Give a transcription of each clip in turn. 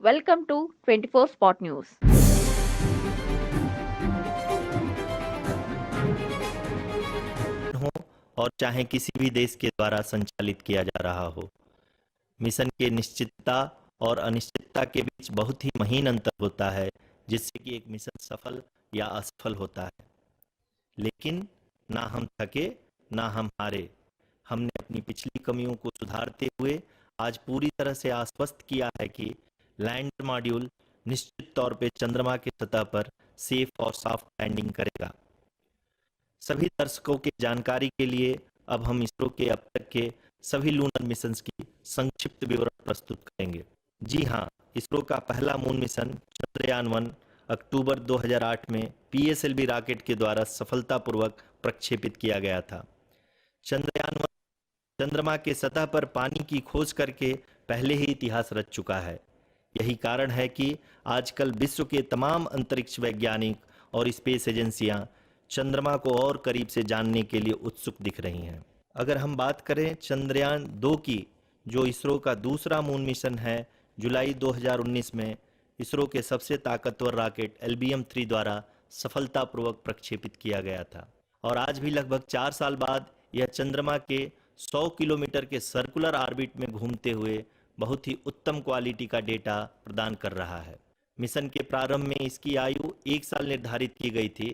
Welcome to 24 Spot News. हो और चाहे किसी भी देश के द्वारा संचालित किया जा रहा हो, मिशन के निश्चितता और अनिश्चितता के बीच बहुत ही महीन अंतर होता है, जिससे कि एक मिशन सफल या असफल होता है। लेकिन ना हम थके, ना हम हारे। हमने अपनी पिछली कमियों को सुधारते हुए आज पूरी तरह से आश्वस्त किया है कि लैंडर मॉड्यूल निश्चित तौर पे चंद्रमा की सतह पर सेफ और सॉफ्ट लैंडिंग करेगा। सभी दर्शकों की जानकारी के लिए अब हम इसरो के अब तक के सभी लूनर मिशंस की संक्षिप्त विवरण प्रस्तुत करेंगे। जी हाँ, इसरो का पहला मून मिशन चंद्रयान-1 अक्टूबर 2008 में पीएसएलवी रॉकेट के द्वारा सफलतापूर्वक प्रक्षेपित किया गया था। चंद्रयान-1 चंद्रमा के सतह पर पानी की खोज करके पहले ही इतिहास रच चुका है। यही कारण है कि आजकल विश्व के तमाम अंतरिक्ष वैज्ञानिक और स्पेस एजेंसियां चंद्रमा को और करीब से जानने के लिए उत्सुक दिख रही हैं। अगर हम बात करें चंद्रयान 2 की, जो इसरो का दूसरा मून मिशन है, जुलाई 2019 में इसरो के सबसे ताकतवर रॉकेट LBM-3 द्वारा सफलतापूर्वक प्रक्षेपित किया गया था और आज भी लगभग 4 साल बाद यह चंद्रमा के 100 किलोमीटर के सर्कुलर ऑर्बिट में घूमते हुए बहुत ही उत्तम क्वालिटी का डेटा प्रदान कर रहा है। मिशन के प्रारंभ में इसकी आयु 1 साल निर्धारित की गई थी,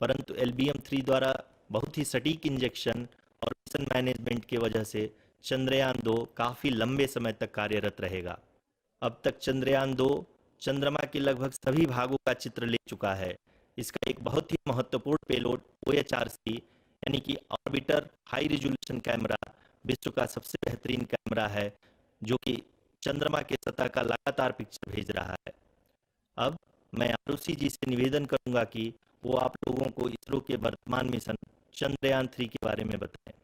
परंतु LBM-3 द्वारा बहुत ही सटीक इंजेक्शन और मिशन मैनेजमेंट की वजह से चंद्रयान 2 काफ़ी लंबे समय तक कार्यरत रहेगा। अब तक चंद्रयान 2 चंद्रमा के लगभग सभी भागों का चित्र ले चुका है। इसका एक बहुत ही महत्वपूर्ण पेलोड OHRC यानी कि ऑर्बिटर हाई रिजोल्यूशन कैमरा विश्व का सबसे बेहतरीन कैमरा है, जो कि चंद्रमा के सतह का लगातार पिक्चर भेज रहा है। अब मैं आरुषि जी से निवेदन करूंगा कि वो आप लोगों को इसरो के वर्तमान मिशन चंद्रयान 3 के बारे में बताएं।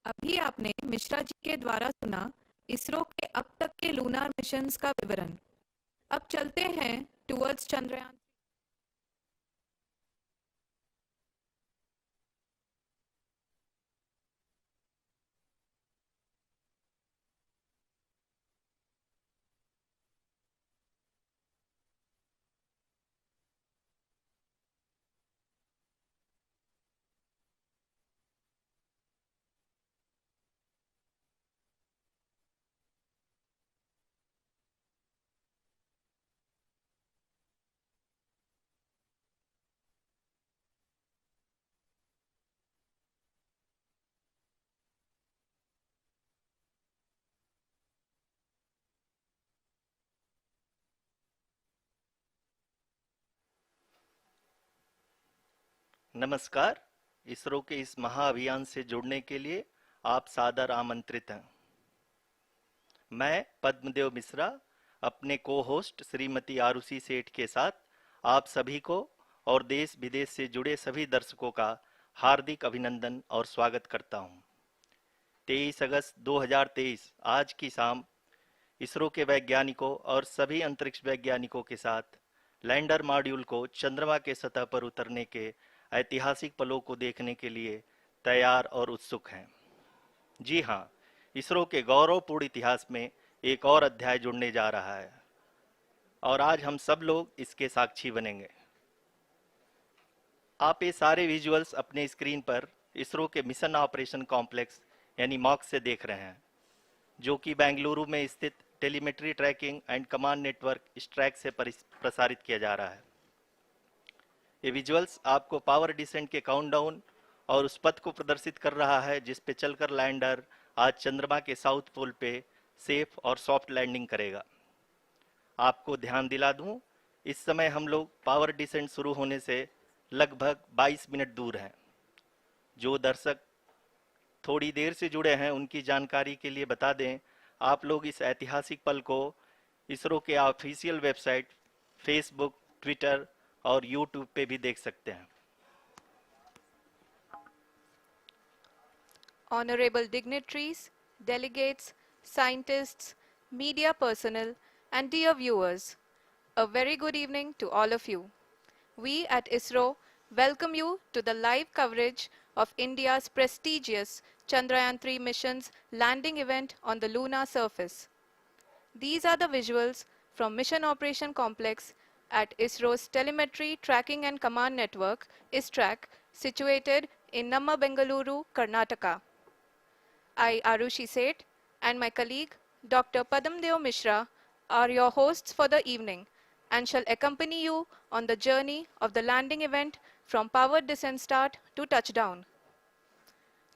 अभी आपने मिश्रा जी के द्वारा सुना इसरो के अब तक के लूनार मिशंस का विवरण। अब चलते हैं टुवर्ड्स चंद्रयान। नमस्कार। इसरो के इस महाअभियान से जुड़ने के लिए आप सादर आमंत्रित हैं। मैं पद्मदेव मिश्रा अपने को होस्ट श्रीमती आरुषि सेठ के साथ आप सभी को और देश विदेश से जुड़े सभी दर्शकों का हार्दिक अभिनंदन और स्वागत करता हूं। 23 अगस्त 2023 आज की शाम इसरो के वैज्ञानिकों और सभी अंतरिक्ष वैज्ञानिकों के साथ लैंडर मॉड्यूल को चंद्रमा के सतह पर उतरने के ऐतिहासिक पलों को देखने के लिए तैयार और उत्सुक हैं। जी हाँ, इसरो के गौरवपूर्ण इतिहास में एक और अध्याय जुड़ने जा रहा है और आज हम सब लोग इसके साक्षी बनेंगे। आप ये सारे विजुअल्स अपने स्क्रीन पर इसरो के मिशन ऑपरेशन कॉम्प्लेक्स यानी मॉक से देख रहे हैं, जो कि बेंगलुरु में स्थित telemetry tracking and command network ISTRAC से प्रसारित किया जा रहा है। ये विजुअल्स आपको पावर डिसेंट के काउंटडाउन और उस पथ को प्रदर्शित कर रहा है जिस पे चलकर लैंडर आज चंद्रमा के साउथ पोल पे सेफ और सॉफ्ट लैंडिंग करेगा। आपको ध्यान दिला दूं, इस समय हम लोग पावर डिसेंट शुरू होने से लगभग 22 मिनट दूर हैं। जो दर्शक थोड़ी देर से जुड़े हैं उनकी जानकारी के लिए बता दें, आप लोग इस ऐतिहासिक पल को इसरो के ऑफिशियल वेबसाइट, फेसबुक, ट्विटर और यूट्यूब पे भी देख सकते हैं। Honorable dignitaries, delegates, scientists, media personnel, and dear viewers, a very good evening to all of you. We at ISRO welcome you to the live coverage of India's prestigious Chandrayaan-3 mission's landing event on the lunar surface. These are the visuals from Mission Operation Complex at ISRO's Telemetry Tracking and Command Network, ISTRAC, situated in Namma, Bengaluru, Karnataka. I, Arushi Seth, and my colleague, Dr. Padamdeo Mishra, are your hosts for the evening and shall accompany you on the journey of the landing event from powered descent start to touchdown.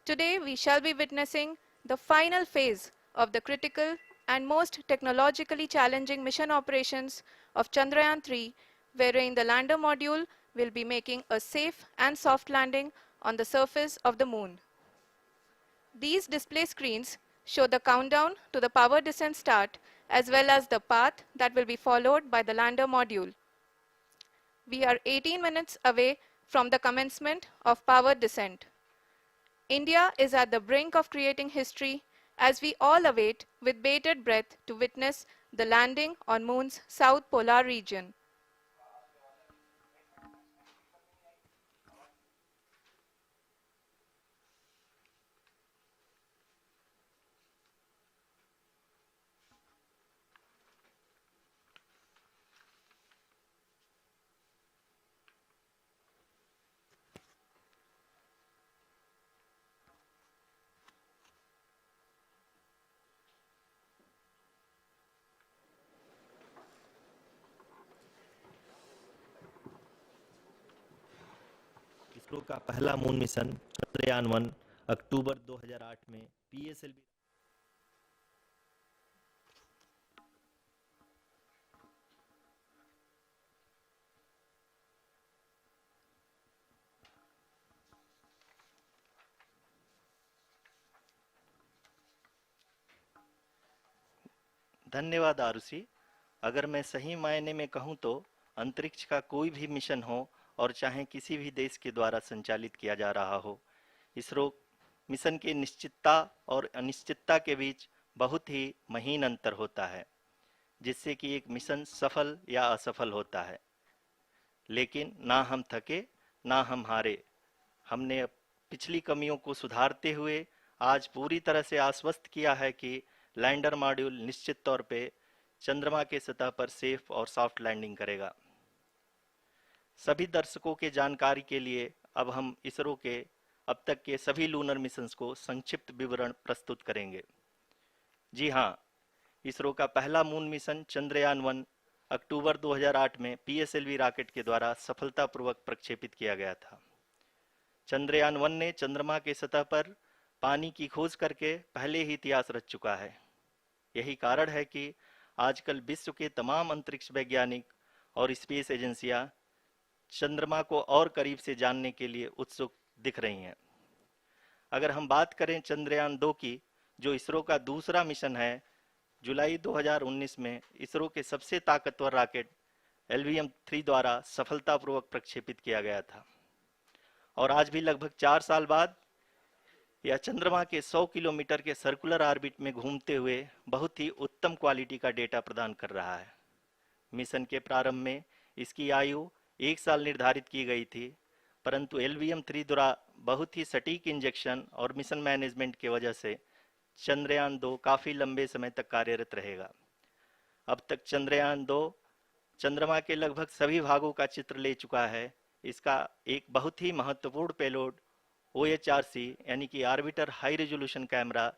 Today, we shall be witnessing the final phase of the critical and most technologically challenging mission operations of Chandrayaan-3, wherein the lander module will be making a safe and soft landing on the surface of the moon. These display screens show the countdown to the power descent start as well as the path that will be followed by the lander module. We are 18 minutes away from the commencement of power descent. India is at the brink of creating history as we all await with bated breath to witness the landing on Moon's south polar region. ISRO का पहला moon mission Chandrayaan 1 अक्टूबर 2008 में PSLV धन्यवाद आरुषि। अगर मैं सही मायने में कहूं तो अंतरिक्ष का कोई भी मिशन हो और चाहे किसी भी देश के द्वारा संचालित किया जा रहा हो, इसरो मिशन की निश्चितता और अनिश्चितता के बीच बहुत ही महीन अंतर होता है, जिससे कि एक मिशन सफल या असफल होता है। लेकिन ना हम थके ना हम हारे। हमने पिछली कमियों को सुधारते हुए आज पूरी तरह से आश्वस्त किया है कि लैंडर मॉड्यूल निश्चित तौर पे चंद्रमा के सतह पर सेफ और सॉफ्ट लैंडिंग करेगा। सभी दर्शकों के जानकारी के लिए अब हम इसरो के अब तक के सभी लूनर मिशंस को संक्षिप्त विवरण प्रस्तुत करेंगे। जी हाँ, इसरो का पहला मून मिशन चंद्रयान 1 अक्टूबर 2008 में पीएसएलवी रॉकेट के द्वारा सफलतापूर्वक प्रक्षेपित किया गया था। चंद्रयान 1 ने चंद्रमा के सतह पर पानी की खोज करके पहले ही इतिहास रच चुका है। यही कारण है कि आजकल विश्व के तमाम अंतरिक्ष वैज्ञानिक और स्पेस एजेंसियां चंद्रमा को और करीब से जानने के लिए उत्सुक दिख रही हैं। अगर हम बात करें चंद्रयान 2 की, जो इसरो का दूसरा मिशन है, जुलाई 2019 में इसरो के सबसे ताकतवर रॉकेट LVM-3 द्वारा सफलतापूर्वक प्रक्षेपित किया गया था और आज भी लगभग 4 साल बाद यह चंद्रमा के 100 किलोमीटर के सर्कुलर ऑर्बिट में घूमते हुए बहुत ही उत्तम क्वालिटी का डेटा प्रदान कर रहा है। मिशन के प्रारंभ में इसकी आयु 1 साल निर्धारित की गई थी, परंतु LVM-3 द्वारा बहुत ही सटीक इंजेक्शन और मिशन मैनेजमेंट की वजह से चंद्रयान 2 काफ़ी लंबे समय तक कार्यरत रहेगा। अब तक चंद्रयान 2 चंद्रमा के लगभग सभी भागों का चित्र ले चुका है। इसका एक बहुत ही महत्वपूर्ण पेलोड OHRC यानी कि ऑर्बिटर हाई रेजोल्यूशन कैमरा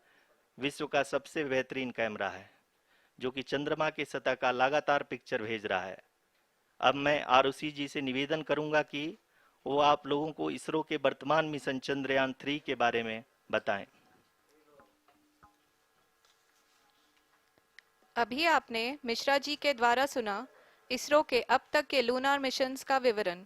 विश्व का सबसे बेहतरीन कैमरा है, जो कि चंद्रमा के सतह का लगातार पिक्चर भेज रहा है। अब मैं आरुषि जी से निवेदन करूंगा कि वो आप लोगों को इसरो के वर्तमान मिशन चंद्रयान 3 के बारे में बताएं। अभी आपने मिश्रा जी के द्वारा सुना इसरो के अब तक के लूनार मिशंस का विवरण।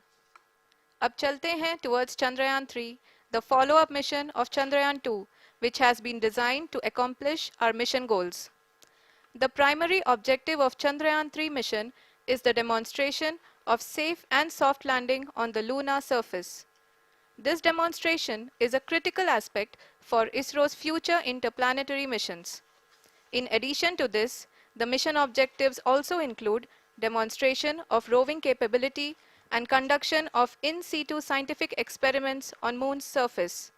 अब चलते हैं towards Chandrayaan 3, the follow-up mission of Chandrayaan 2, which has been designed to accomplish our mission goals. The primary objective of Chandrayaan 3 mission is the demonstration of safe and soft landing on the lunar surface. This demonstration is a critical aspect for ISRO's future interplanetary missions. In addition to this, the mission objectives also include demonstration of roving capability and conduction of in situ scientific experiments on Moon's surface.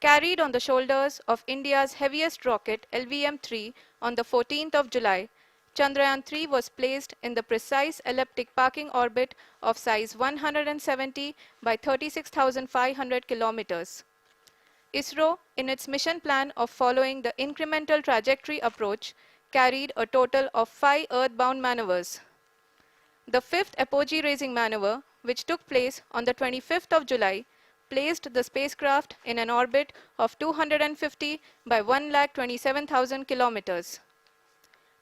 Carried on the shoulders of India's heaviest rocket LVM-3 on the 14th of July, Chandrayaan-3 was placed in the precise elliptic parking orbit of size 170 by 36,500 kilometers. ISRO, in its mission plan of following the incremental trajectory approach, carried a total of 5 earthbound maneuvers. The fifth apogee raising maneuver, which took place on the 25th of July, placed the spacecraft in an orbit of 250 by 1,27,000 kilometers.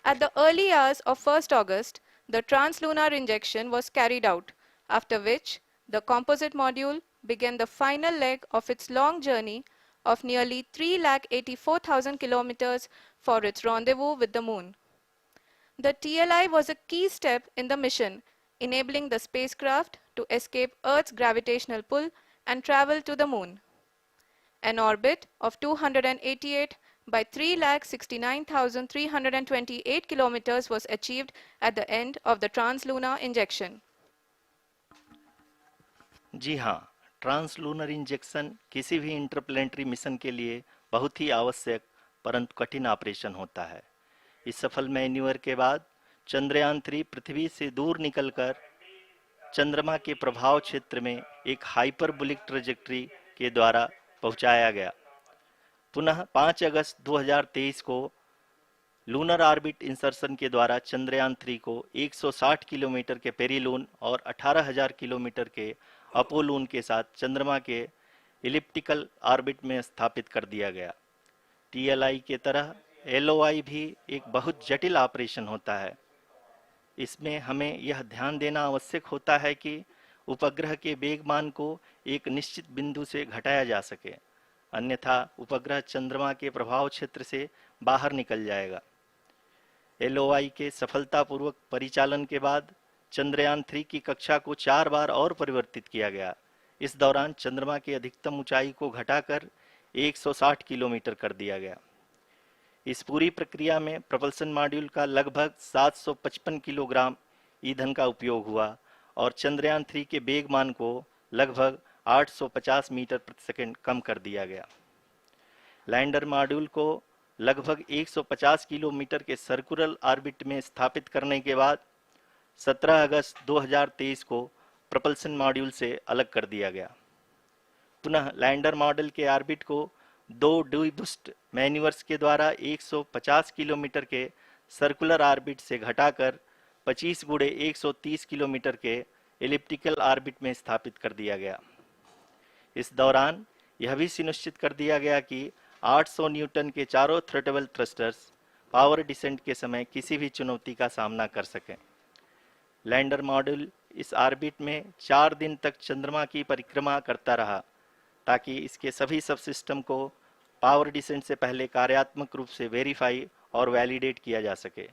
At the early hours of 1st August, the translunar injection was carried out, after which the composite module began the final leg of its long journey of nearly 3,84,000 kilometers for its rendezvous with the Moon. The TLI was a key step in the mission, enabling the spacecraft to escape Earth's gravitational pull and travel to the Moon. An orbit of 288 by 3,69,328 kilometers was achieved at the end of the translunar injection. जी हाँ, translunar injection किसी भी interplanetary mission के लिए बहुत ही आवश्यक परंतु कठिन operation होता है। इस सफल मैन्यूवर के बाद चंद्रयान-3 पृथ्वी से दूर निकलकर चंद्रमा के प्रभाव क्षेत्र में एक हाइपरबोलिक ट्रेजेक्टरी के द्वारा पहुंचाया गया। पुनः 5 अगस्त 2023 को लूनर ऑर्बिट इंसर्शन के द्वारा चंद्रयान-3 को 160 किलोमीटर के पेरिलून और 18,000 किलोमीटर के अपोलून के साथ चंद्रमा के इलिप्टिकल ऑर्बिट में स्थापित कर दिया गया। टीएलआई के तरह एलओआई भी एक बहुत जटिल ऑपरेशन होता है। इसमें हमें यह ध्यान देना आवश्यक होता है कि उपग्रह के वेगमान को एक निश्चित बिंदु से घटाया जा सके, अन्यथा उपग्रह चंद्रमा के प्रभाव क्षेत्र से बाहर निकल जाएगा। एलओआई के सफलतापूर्वक परिचालन के बाद चंद्रयान-3 की कक्षा को 4 बार और परिवर्तित किया गया। इस दौरान चंद्रमा की अधिकतम ऊंचाई को घटाकर 160 किलोमीटर कर दिया गया। इस पूरी प्रक्रिया में प्रपल्सन मॉड्यूल का लगभग 755 किलोग्राम ईंधन का उपयोग हुआ और चंद्रयान-3 के वेगमान को लगभग 850 मीटर प्रति सेकंड कम कर दिया गया। लैंडर मॉड्यूल को लगभग 150 किलोमीटर के सर्कुलर ऑर्बिट में स्थापित करने के बाद 17 अगस्त 2023 को प्रपल्सन मॉड्यूल से अलग कर दिया गया। पुनः लैंडर मॉडल के ऑर्बिट को 2 डीबूस्ट मैन्यूवर्स के द्वारा 150 किलोमीटर के सर्कुलर ऑर्बिट से घटाकर 25 गुणे 130 किलोमीटर के एलिप्टिकल ऑर्बिट में स्थापित कर दिया गया। इस दौरान यह भी सुनिश्चित कर दिया गया कि 800 न्यूटन के चारों थ्रोटल थ्रस्टर्स पावर डिसेंट के समय किसी भी चुनौती का सामना कर सकें। लैंडर मॉड्यूल इस ऑर्बिट में 4 दिन तक चंद्रमा की परिक्रमा करता रहा ताकि इसके सभी सब सिस्टम को पावर डिसेंट से पहले कार्यात्मक रूप से वेरीफाई और वैलिडेट किया जा सके।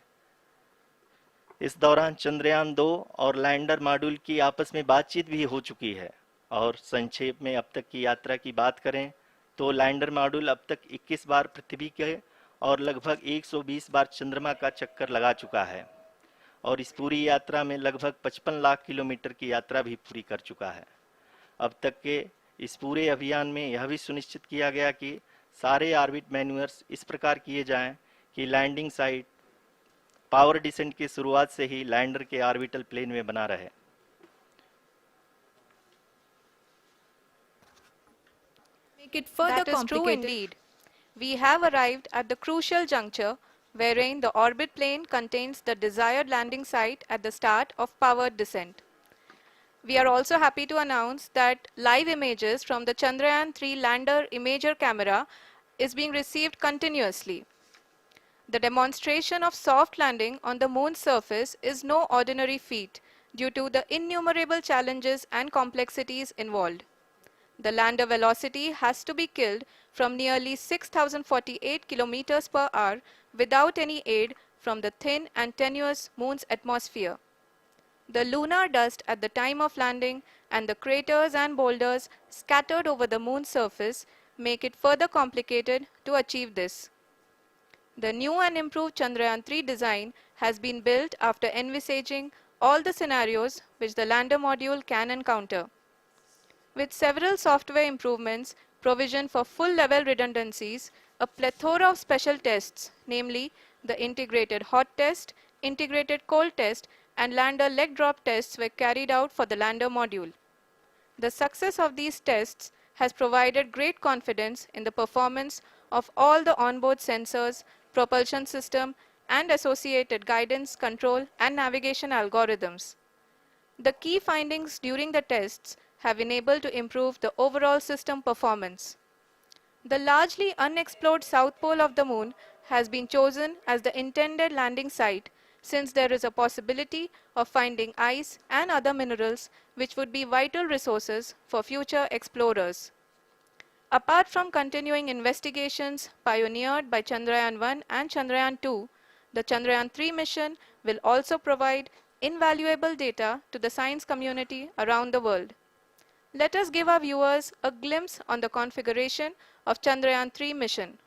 इस दौरान चंद्रयान-2 और लैंडर मॉड्यूल की आपस में बातचीत भी हो चुकी है। और संक्षेप में अब तक की यात्रा की बात करें तो लैंडर मॉड्यूल अब तक 21 बार पृथ्वी के और लगभग 120 बार चंद्रमा का चक्कर लगा चुका है और इस पूरी यात्रा में लगभग 55 लाख किलोमीटर की यात्रा भी पूरी कर चुका है। अब तक के इस पूरे अभियान में यह भी सुनिश्चित किया गया कि सारे ऑर्बिट मैन्यूवर्स इस प्रकार किए जाएं कि लैंडिंग साइट पावर डिसेंट की शुरुआत से ही लैंडर के ऑर्बिटल प्लेन में बना रहे। Make it further complicated. That is true indeed. We have arrived at the crucial juncture wherein the orbit plane contains the desired landing site at the start of powered descent. We are also happy to announce that live images from the Chandrayaan-3 lander imager camera is being received continuously. The demonstration of soft landing on the moon's surface is no ordinary feat due to the innumerable challenges and complexities involved. The lander velocity has to be killed from nearly 6,048 kilometers per hour without any aid from the thin and tenuous moon's atmosphere. The lunar dust at the time of landing and the craters and boulders scattered over the moon's surface make it further complicated to achieve this. The new and improved Chandrayaan-3 design has been built after envisaging all the scenarios which the lander module can encounter. With several software improvements, provision for full-level redundancies, a plethora of special tests, namely the integrated hot test, integrated cold test, and lander leg drop tests were carried out for the lander module. The success of these tests has provided great confidence in the performance of all the onboard sensors, propulsion system, and associated guidance, control, and navigation algorithms. The key findings during the tests have enabled to improve the overall system performance. The largely unexplored south pole of the moon has been chosen as the intended landing site since there is a possibility of finding ice and other minerals which would be vital resources for future explorers. Apart from continuing investigations pioneered by Chandrayaan-1 and Chandrayaan-2, the Chandrayaan-3 mission will also provide invaluable data to the science community around the world. Let us give our viewers a glimpse on the configuration of Chandrayaan-3 mission.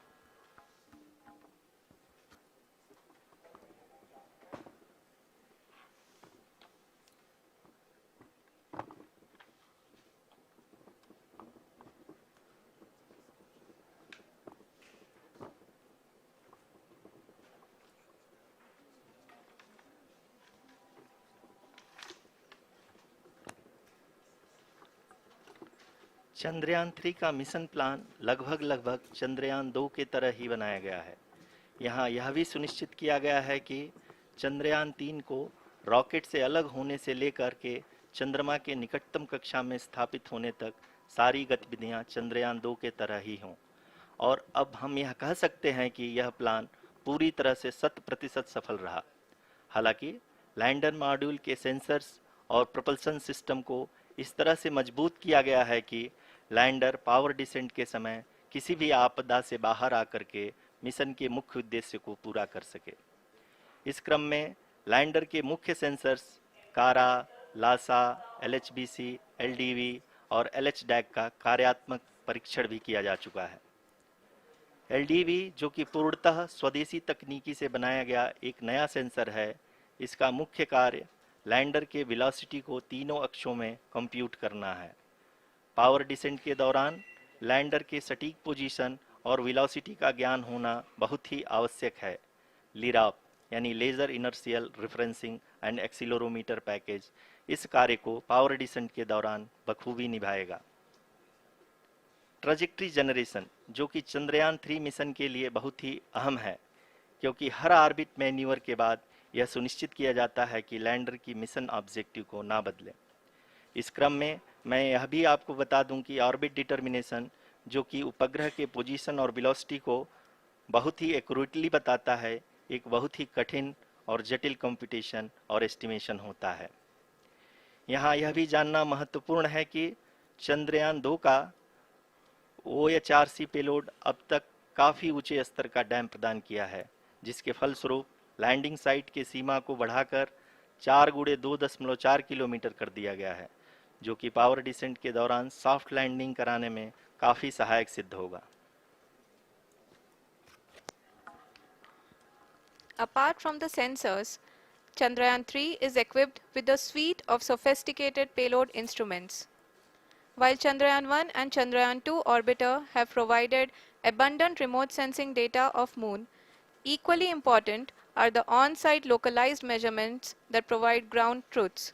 Chandrayaan 3 का mission plan लगभग चंद्रयान 2 के तरह ही बनाया गया है। यहाँ यह भी सुनिश्चित किया गया है कि चंद्रयान 3 को रॉकेट से अलग होने से लेकर के चंद्रमा के निकटतम कक्षा में स्थापित होने तक सारी गतिविधियां चंद्रयान 2 के तरह ही हों। और अब हम यह कह सकते हैं कि यह प्लान पूरी तरह से 100% सफल रहा। हालांकि लैंडर मॉड्यूल के सेंसर्स और propulsion सिस्टम को इस तरह से मजबूत किया गया है कि लैंडर पावर डिसेंट के समय किसी भी आपदा से बाहर आकर के मिशन के मुख्य उद्देश्य को पूरा कर सके। इस क्रम में लैंडर के मुख्य सेंसर्स कारा, लासा, LHBC, LDV और LHDAC का कार्यात्मक परीक्षण भी किया जा चुका है। LDV जो कि पूर्णतः स्वदेशी तकनीकी से बनाया गया एक नया सेंसर है, इसका मुख्य कार्य लैंडर के वेलोसिटी को तीनों अक्षों में कंप्यूट करना है। पावर डिसेंट के दौरान लैंडर के सटीक पोजीशन और वेलोसिटी का ज्ञान होना बहुत ही आवश्यक है। लिराप यानी laser inertial referencing and accelerometer package इस कार्य को पावर डिसेंट के दौरान बखूबी निभाएगा। ट्रैजेक्टरी जनरेशन जो कि चंद्रयान 3 मिशन के लिए बहुत ही अहम है, क्योंकि हर ऑर्बिट मैन्यूवर के बाद यह सुनिश्चित किया जाता है कि लैंडर की मिशन ऑब्जेक्टिव को ना बदले। इस क्रम में मैं यह भी आपको बता दूं कि ऑर्बिट डिटर्मिनेशन जो कि उपग्रह के पोजीशन और वेलोसिटी को बहुत ही एक्यूरेटली बताता है, एक बहुत ही कठिन और जटिल कंप्यूटेशन और एस्टिमेशन होता है। यहाँ यह भी जानना महत्वपूर्ण है कि चंद्रयान 2 का OHRC पेलोड अब तक काफ़ी ऊंचे स्तर का डैम प्रदान किया है, जिसके फलस्वरूप लैंडिंग साइट के सीमा को बढ़ाकर 4 × 2.4 किलोमीटर कर दिया गया है, जो कि पावर डिसेंट के दौरान सॉफ्ट लैंडिंग कराने में काफ़ी सहायक सिद्ध होगा। Apart from the sensors, Chandrayaan-3 is equipped with a suite of sophisticated payload instruments. While Chandrayaan-1 and Chandrayaan-2 orbiter have provided abundant remote sensing data of Moon, equally important are the on-site localized measurements that provide ground truths.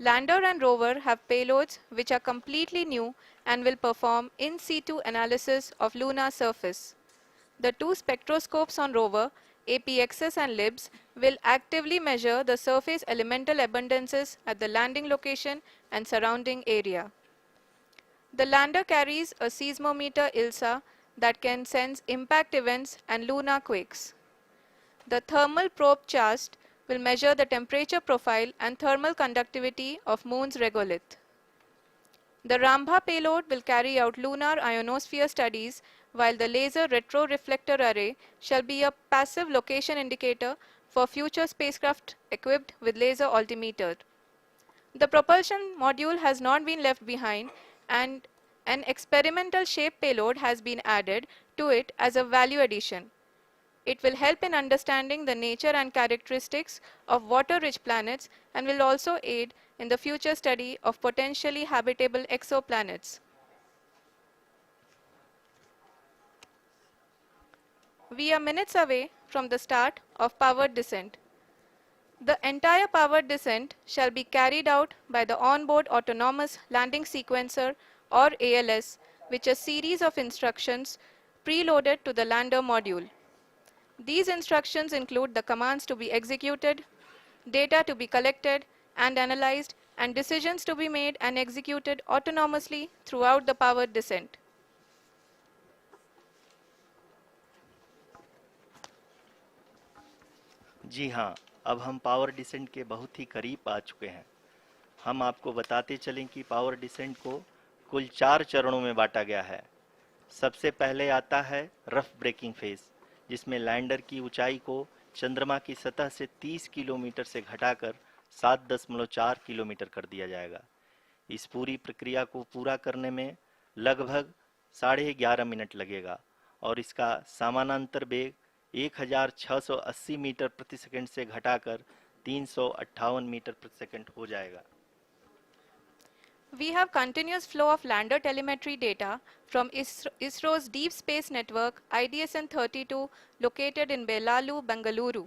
Lander and rover have payloads which are completely new and will perform in situ analysis of lunar surface. The two spectroscopes on rover, APXS and LIBS, will actively measure the surface elemental abundances at the landing location and surrounding area. The lander carries a seismometer ILSA that can sense impact events and lunar quakes. The thermal probe CHAST will measure the temperature profile and thermal conductivity of Moon's regolith. The Rambha payload will carry out lunar ionosphere studies, while the laser retroreflector array shall be a passive location indicator for future spacecraft equipped with laser altimeter. The propulsion module has not been left behind, and an experimental shape payload has been added to it as a value addition. It will help in understanding the nature and characteristics of water-rich planets and will also aid in the future study of potentially habitable exoplanets. We are minutes away from the start of powered descent. The entire powered descent shall be carried out by the onboard autonomous landing sequencer or ALS, which is a series of instructions preloaded to the lander module. These instructions include the commands to be executed, data to be collected and analyzed, and decisions to be made and executed autonomously throughout the powered descent. जी हाँ, अब हम power descent के बहुत ही करीब आ चुके हैं। हम आपको बताते चलें कि पावर डिसेंट को कुल 4 चरणों में बांटा गया है। सबसे पहले आता है रफ ब्रेकिंग फेज, जिसमें लैंडर की ऊंचाई को चंद्रमा की सतह से 30 किलोमीटर से घटाकर 7.4 किलोमीटर कर दिया जाएगा। इस पूरी प्रक्रिया को पूरा करने में लगभग 11.5 मिनट लगेगा और इसका समानांतर वेग 1680 मीटर प्रति सेकंड से घटाकर 358 मीटर प्रति सेकंड हो जाएगा। We have continuous flow of lander telemetry data from ISRO's Deep Space Network IDSN-32 located in Belalu, Bengaluru.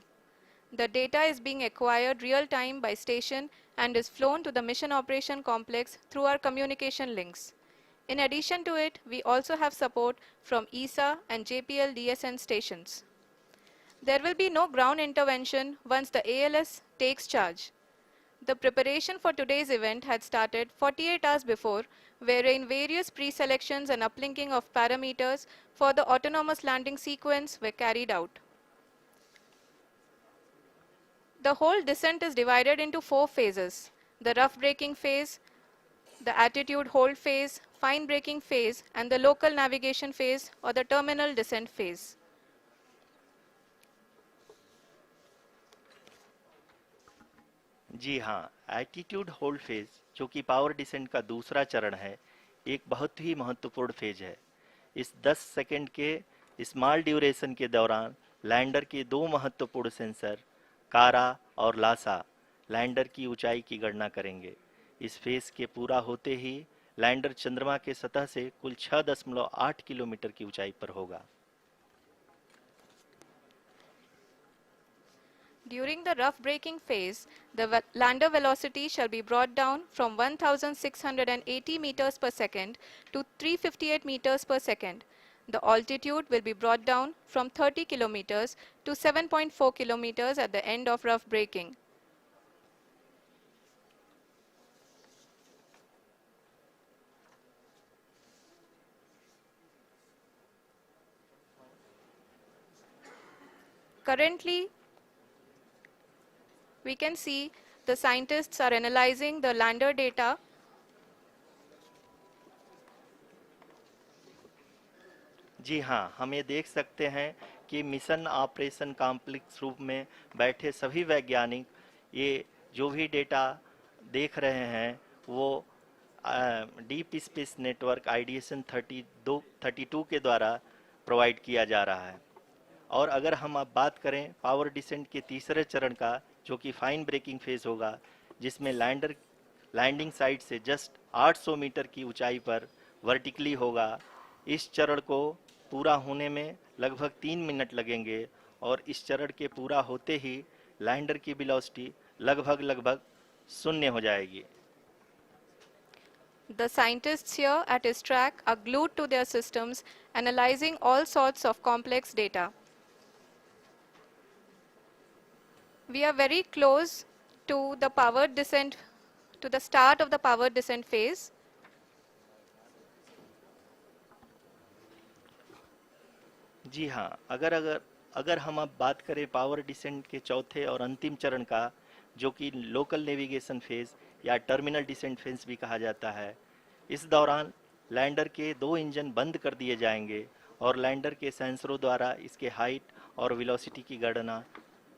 The data is being acquired real-time by station and is flown to the Mission Operation Complex through our communication links. In addition to it, we also have support from ESA and JPL DSN stations. There will be no ground intervention once the ALS takes charge. The preparation for today's event had started 48 hours before, wherein various pre-selections and uplinking of parameters for the autonomous landing sequence were carried out. The whole descent is divided into 4 phases: the rough braking phase, the attitude hold phase, fine braking phase, and the local navigation phase or the terminal descent phase. जी हाँ, attitude hold phase, जो कि power descent का दूसरा चरण है, एक बहुत ही महत्वपूर्ण फेज है। इस 10 सेकंड के स्मॉल ड्यूरेशन के दौरान लैंडर के 2 महत्वपूर्ण सेंसर कारा और लासा लैंडर की ऊंचाई की गणना करेंगे। इस फेज के पूरा होते ही लैंडर चंद्रमा के सतह से कुल 6.8 किलोमीटर की ऊंचाई पर होगा। During the rough braking phase, the lander velocity shall be brought down from 1680 meters per second to 358 meters per second. The altitude will be brought down from 30 kilometers to 7.4 kilometers at the end of rough braking. Currently, we can see the scientists are analyzing the lander data. जी हाँ, हम ये देख सकते हैं कि mission operation complex रूप में बैठे सभी वैज्ञानिक ये जो भी डेटा देख रहे हैं वो डीप स्पेस नेटवर्क IDSN 32 के द्वारा प्रोवाइड किया जा रहा है। और अगर हम अब बात करें पावर डिसेंट के तीसरे चरण का, जो कि फाइन ब्रेकिंग फेज होगा, जिसमें लैंडिंग साइट से जस्ट 800 मीटर की ऊंचाई पर वर्टिकली होगा। इस चरण को पूरा होने में लगभग 3 मिनट लगेंगे और इस चरण के पूरा होते ही लैंडर की वेलोसिटी लगभग 0 हो जाएगी। The scientists here at ISTRAC are glued to their systems, analyzing all sorts of complex data. We are very close to the powered descent, to the start of the powered descent phase. जी हाँ, अगर हम अब बात करें power descent के चौथे और अंतिम चरण का, जो कि लोकल नेविगेशन फेज या टर्मिनल डिसेंट फेज भी कहा जाता है, इस दौरान लैंडर के 2 इंजन बंद कर दिए जाएंगे और लैंडर के सेंसरों द्वारा इसके हाइट और वेलोसिटी की गणना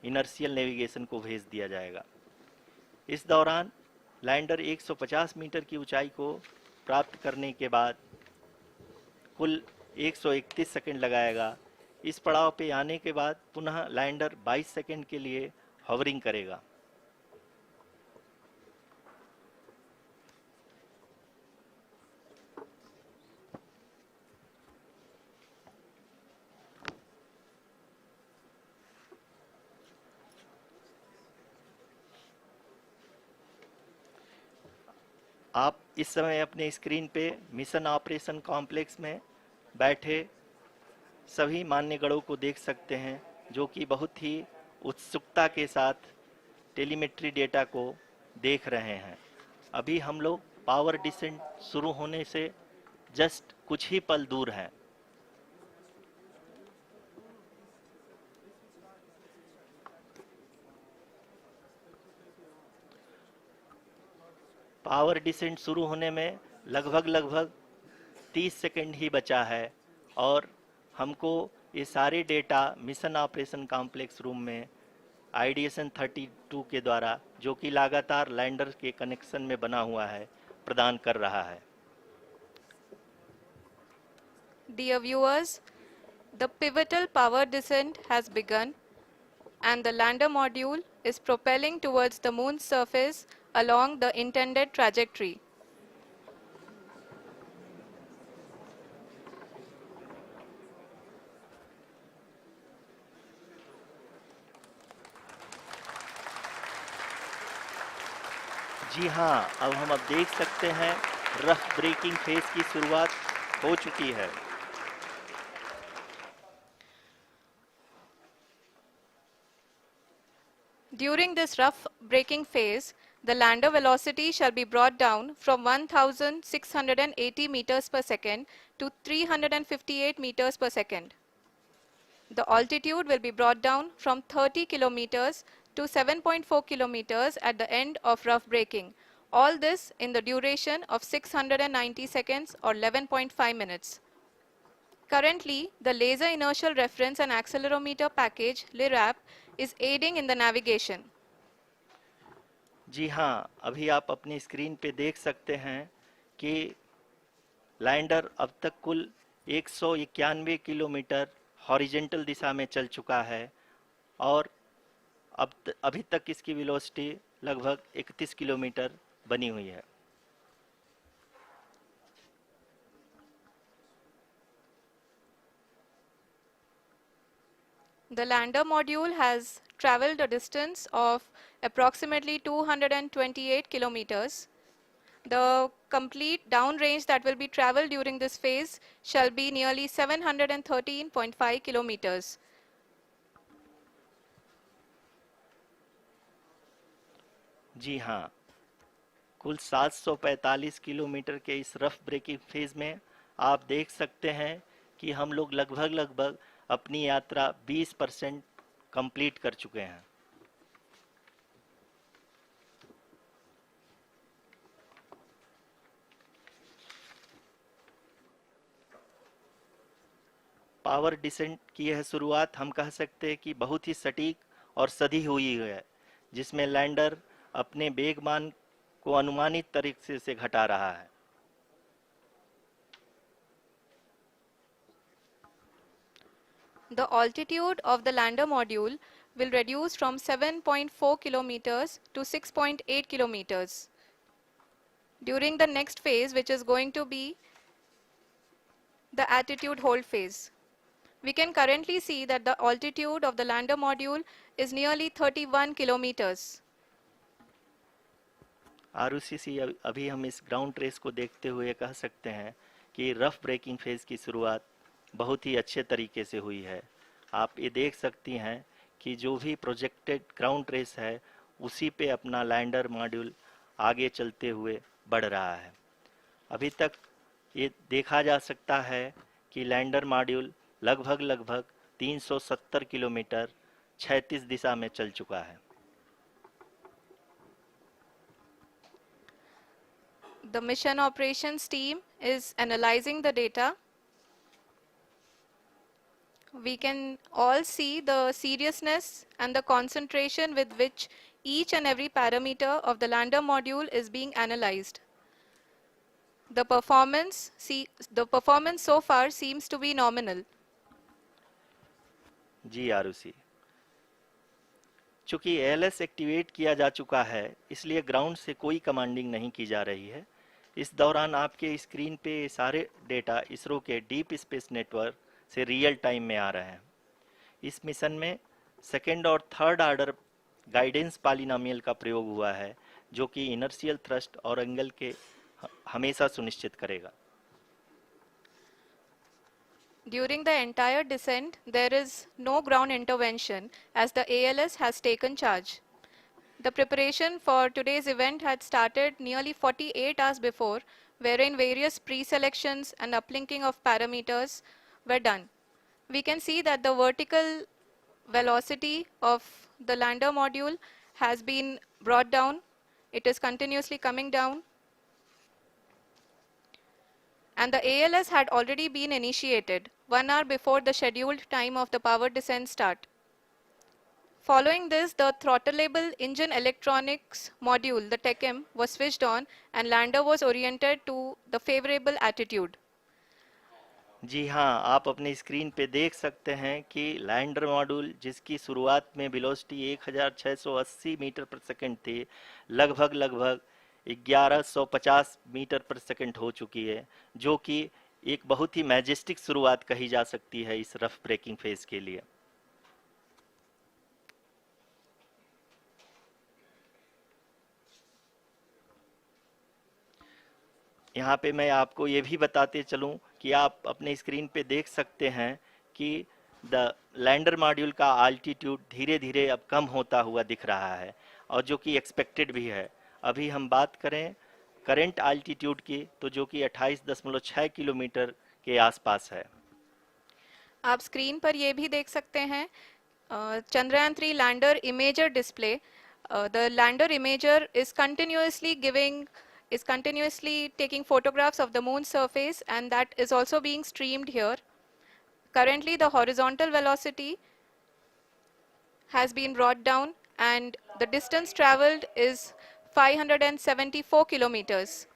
इनर्शियल नेविगेशन को भेज दिया जाएगा। इस दौरान लैंडर 150 मीटर की ऊंचाई को प्राप्त करने के बाद कुल 131 सेकंड लगाएगा। इस पड़ाव पे आने के बाद पुनः लैंडर 22 सेकंड के लिए हॉवरिंग करेगा। आप इस समय अपने स्क्रीन पे मिशन ऑपरेशन कॉम्प्लेक्स में बैठे सभी मान्यगणों को देख सकते हैं, जो कि बहुत ही उत्सुकता के साथ टेलीमेट्री डेटा को देख रहे हैं। अभी हम लोग पावर डिसेंट शुरू होने से जस्ट कुछ ही पल दूर हैं। पावर डिसेंट शुरू होने में लगभग 30 सेकंड ही बचा है और हमको ये सारे data mission operation complex room में आईडीएसएन 32 के द्वारा, जो कि लगातार लैंडर के कनेक्शन में बना हुआ है, प्रदान कर रहा है। Dear viewers, the pivotal power descent has begun and the lander module is propelling towards the moon's surface along the intended trajectory. जी हाँ, अब देख सकते हैं रफ ब्रेकिंग फेज की शुरुआत हो चुकी है। During this rough braking phase, the lander velocity shall be brought down from 1680 meters per second to 358 meters per second. The altitude will be brought down from 30 kilometers to 7.4 kilometers at the end of rough braking. All this in the duration of 690 seconds or 11.5 minutes. Currently, the Laser Inertial Reference and Accelerometer package (LIRAP) is aiding in the navigation. जी हाँ, अभी आप अपनी screen पे देख सकते हैं कि lander अब तक कुल 191 किलोमीटर हॉरिजेंटल दिशा में चल चुका है और अभी तक इसकी वेलोसिटी लगभग 31 किलोमीटर बनी हुई है। The lander module has traveled a distance of approximately 228 kilometers. The complete downrange that will be traveled during this phase shall be nearly 713.5 kilometers. जी हाँ, कुल 745 किलोमीटर के इस रफ ब्रेकिंग फेज में आप देख सकते हैं कि हम लोग लगभग अपनी यात्रा 20% कंप्लीट कर चुके हैं। पावर डिसेंट की यह शुरुआत हम कह सकते हैं कि बहुत ही सटीक और सधी हुई है, जिसमें लैंडर अपने वेगमान को अनुमानित तरीके से घटा रहा है। The altitude of the lander module will reduce from 7.4 kilometers to 6.8 kilometers. During the next phase, which is going to be the attitude hold phase. We can currently see that the altitude of the lander module is nearly 31 kilometers. आरयूसीसी अभी हम इस ground trace को देखते हुए कह सकते हैं कि रफ ब्रेकिंग फेज की शुरुआत बहुत ही अच्छे तरीके से हुई है। आप ये देख सकती हैं कि जो भी प्रोजेक्टेड ग्राउंड ट्रेस है उसी पे अपना लैंडर मॉड्यूल आगे चलते हुए बढ़ रहा है। अभी तक ये देखा जा सकता है कि लैंडर मॉड्यूल लगभग 370 किलोमीटर क्षैतिज दिशा में चल चुका है। The mission operations team is analyzing the data. We can all see the seriousness and the concentration with which each and every parameter of the lander module is being analyzed. The performance so far seems to be nominal. जी आरुषि, चूंकि ALS activate किया जा चुका है इसलिए ground से कोई commanding नहीं की जा रही है। इस दौरान आपके स्क्रीन पे सारे डेटा इसरो के डीप स्पेस नेटवर्क से रियल टाइम में आ रहे हैं। इस मिशन में सेकेंड और थर्ड ऑर्डर गाइडेंस पॉलिनोमियल का प्रयोग हुआ है, जो कि इनर्शियल थ्रस्ट और एंगल के हमेशा सुनिश्चित करेगा। During the entire descent, there is no ground intervention as the ALS has taken charge. The preparation for today's event had started nearly 48 hours before, wherein various pre-selections and uplinking of parameters were done. We can see that the vertical velocity of the lander module has been brought down. It is continuously coming down. And the ALS had already been initiated 1 hour before the scheduled time of the power descent start. Following this, the throttleable engine electronics module, the TECM, was switched on and lander was oriented to the favorable attitude. जी हाँ, आप अपनी screen पे देख सकते हैं कि lander module जिसकी शुरुआत में वेलोसिटी 1680 मीटर पर सेकंड थी, लगभग 1150 मीटर पर सेकंड हो चुकी है, जो कि एक बहुत ही मैजेस्टिक शुरुआत कही जा सकती है इस रफ ब्रेकिंग फेज के लिए। यहाँ पे मैं आपको ये भी बताते चलूँ कि आप अपने स्क्रीन पे देख सकते हैं कि द लैंडर मॉड्यूल का आल्टीट्यूड धीरे धीरे अब कम होता हुआ दिख रहा है, और जो कि एक्सपेक्टेड भी है। अभी हम बात करें करंट आल्टीट्यूड की, तो जो कि 28.6 किलोमीटर के आसपास है। आप स्क्रीन पर ये भी देख सकते हैं Chandrayaan 3 lander imager display. The lander imager is continuously taking photographs of the moon's surface, and that is also being streamed here. Currently, the horizontal velocity has been brought down and the distance traveled is 574 kilometers.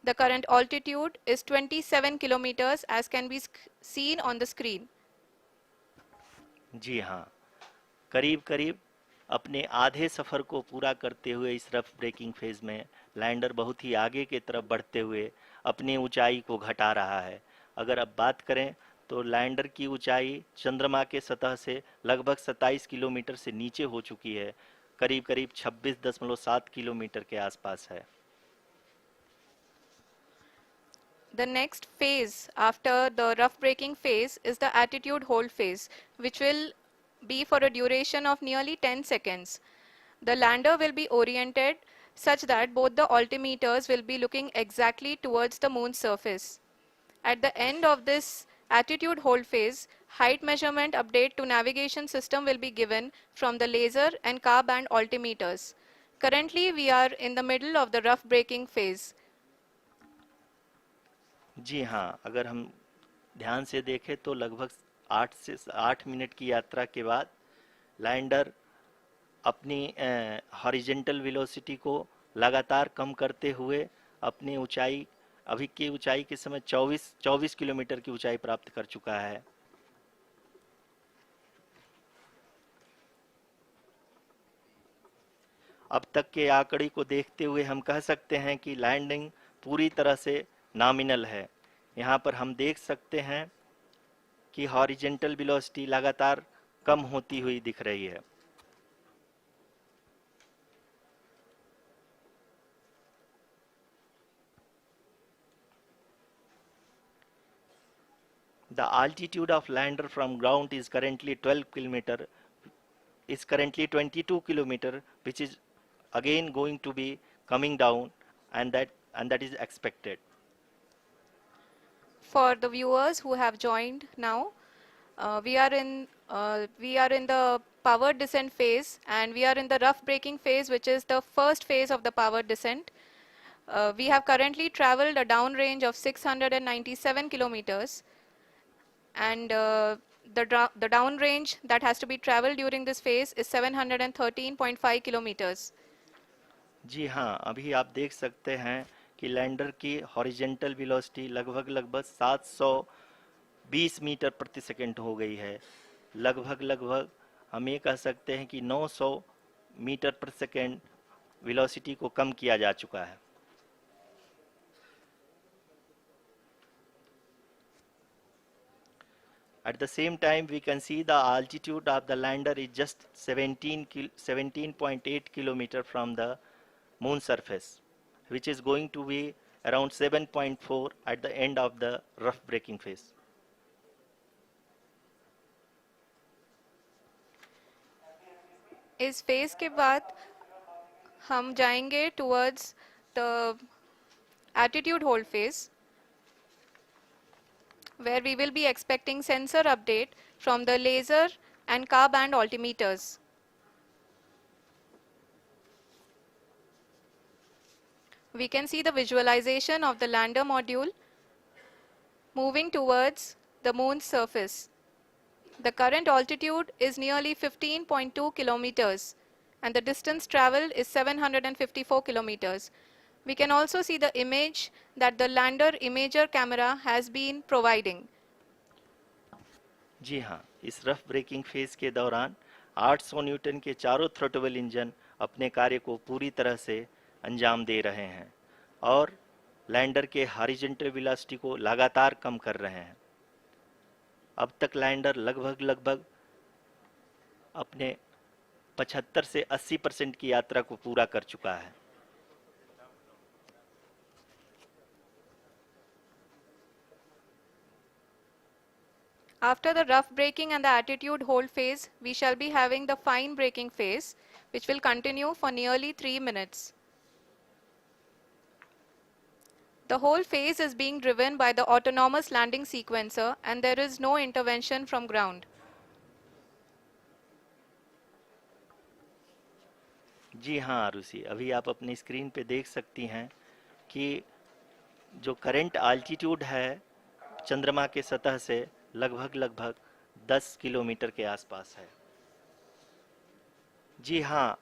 The current altitude is 27 kilometers as can be seen on the screen. जी हाँ, करीब करीब अपने आधे सफ़र को पूरा करते हुए इस रफ ब्रेकिंग फेज में लैंडर बहुत ही आगे की तरफ बढ़ते हुए अपनी ऊंचाई को घटा रहा है। अगर अब बात करें तो लैंडर की ऊंचाई चंद्रमा के सतह से लगभग 27 किलोमीटर से नीचे हो चुकी है, करीब करीब 26.7 किलोमीटर के आसपास है। The next phase after the rough braking phase is the attitude hold phase, which will be for a duration of nearly 10 seconds. The lander will be oriented such that both the altimeters will be looking exactly towards the moon's surface. At the end of this attitude hold phase, height measurement update to navigation system will be given from the laser and car band altimeters. Currently, we are in the middle of the rough braking phase. जी हाँ, अगर हम ध्यान से देखें तो लगभग 8 minute की यात्रा के बाद लैंडर अपनी हॉरिजेंटल वेलोसिटी को लगातार कम करते हुए अपनी ऊंचाई, अभी की ऊंचाई के समय 24 किलोमीटर की ऊंचाई प्राप्त कर चुका है। अब तक के आंकड़े को देखते हुए हम कह सकते हैं कि लैंडिंग पूरी तरह से नॉमिनल है। यहाँ पर हम देख सकते हैं कि हॉरिजेंटल वेलोसिटी लगातार कम होती हुई दिख रही है। The altitude of lander from ground is currently 22 kilometer, which is again going to be coming down, and that is expected. For the viewers who have joined now, we are in the power descent phase, and we are in the rough braking phase, which is the first phase of the power descent. We have currently traveled a downrange of 697 kilometers, and the downrange that has to be traveled during this phase is 713.5 kilometers. जी हाँ, अभी आप देख सकते हैं कि lander की horizontal velocity लगभग 720 metre प्रति सेकंड हो गई है। लगभग हम ये कह सकते हैं कि 900 मीटर प्रति सेकंड वेलोसिटी को कम किया जा चुका है। At the same time, we can see the altitude of the lander is just 17.8 kilometer from the moon surface, which is going to be around 7.4 at the end of the rough braking phase. इस phase के बाद हम जाएंगे towards the attitude hold phase, where we will be expecting sensor update from the laser and car band altimeters. We can see the visualization of the lander module moving towards the moon's surface. The current altitude is nearly 15.2 kilometers and the distance traveled is 754 kilometers. We can also see the image that the lander imager camera has been providing. जी हाँ, इस rough breaking phase के दौरान 800 Newton के चारों throttle engine अपने कार्य को पूरी तरह से अंजाम दे रहे हैं और लैंडर के हॉरिजॉन्टल वेलोसिटी को लगातार कम कर रहे हैं। अब तक लैंडर लगभग अपने 75 से 80% की यात्रा को पूरा कर चुका है। After the rough braking and the attitude hold phase, we shall be having the fine braking phase, which will continue for nearly 3 minutes. The whole phase is being driven by the autonomous landing sequencer and there is no intervention from ground. जी हाँ आरुषि, अभी आप अपनी screen पे देख सकती हैं कि जो करंट आल्टीट्यूड है चंद्रमा के सतह से लगभग 10 किलोमीटर के आसपास है। जी हाँ,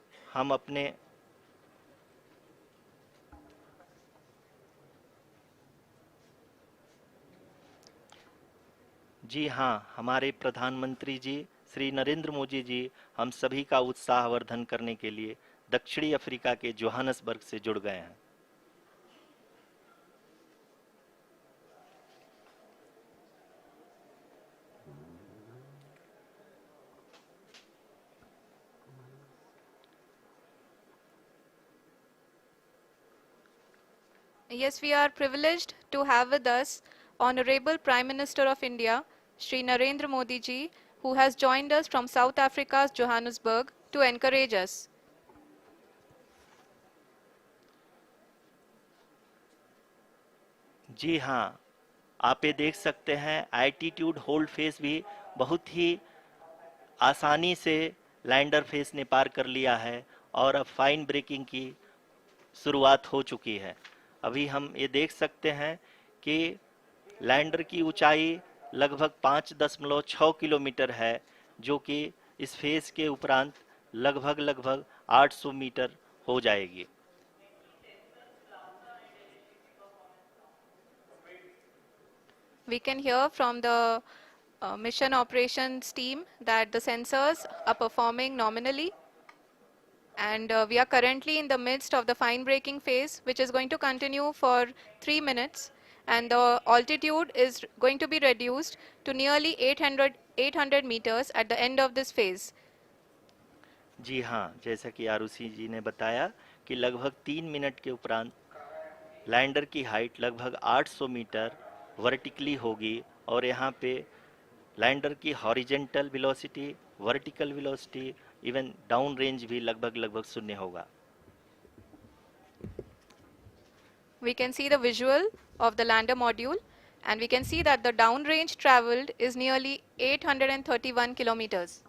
हमारे प्रधानमंत्री जी श्री नरेंद्र मोदी जी हम सभी का उत्साहवर्धन करने के लिए दक्षिणी अफ्रीका के जोहानसबर्ग से जुड़ गए हैं। Yes, we are privileged to have with us Honorable Prime Minister of India, Shri Narendra Modi ji, who has joined us from South Africa's Johannesburg to encourage us. जी हाँ, आप ये देख सकते हैं एल्टीट्यूड होल्ड फेस भी बहुत ही आसानी से लैंडर फेस ने पार कर लिया है और अब फाइन ब्रेकिंग की शुरुआत हो चुकी है। अभी हम ये देख सकते हैं कि लैंडर की ऊंचाई लगभग 5.6 किलोमीटर है, जो कि इस फेज के उपरांत लगभग 800 मीटर हो जाएगी। We can hear from the mission operations team that the sensors are performing nominally. And we are currently in the midst of the fine braking phase, which is going to continue for 3 minutes. And the altitude is going to be reduced to nearly 800 meters at the end of this phase. जी हाँ, जैसा कि आरुषि जी ने बताया कि लगभग 3 minute के उपरांत lander की हाइट लगभग 800 मीटर वर्टिकली होगी और यहाँ पे लैंडर की horizontal velocity, vertical velocity, even down range भी लगभग शून्य होगा। We can see the visual of the lander module and we can see that the down range traveled is nearly 831 kilometers.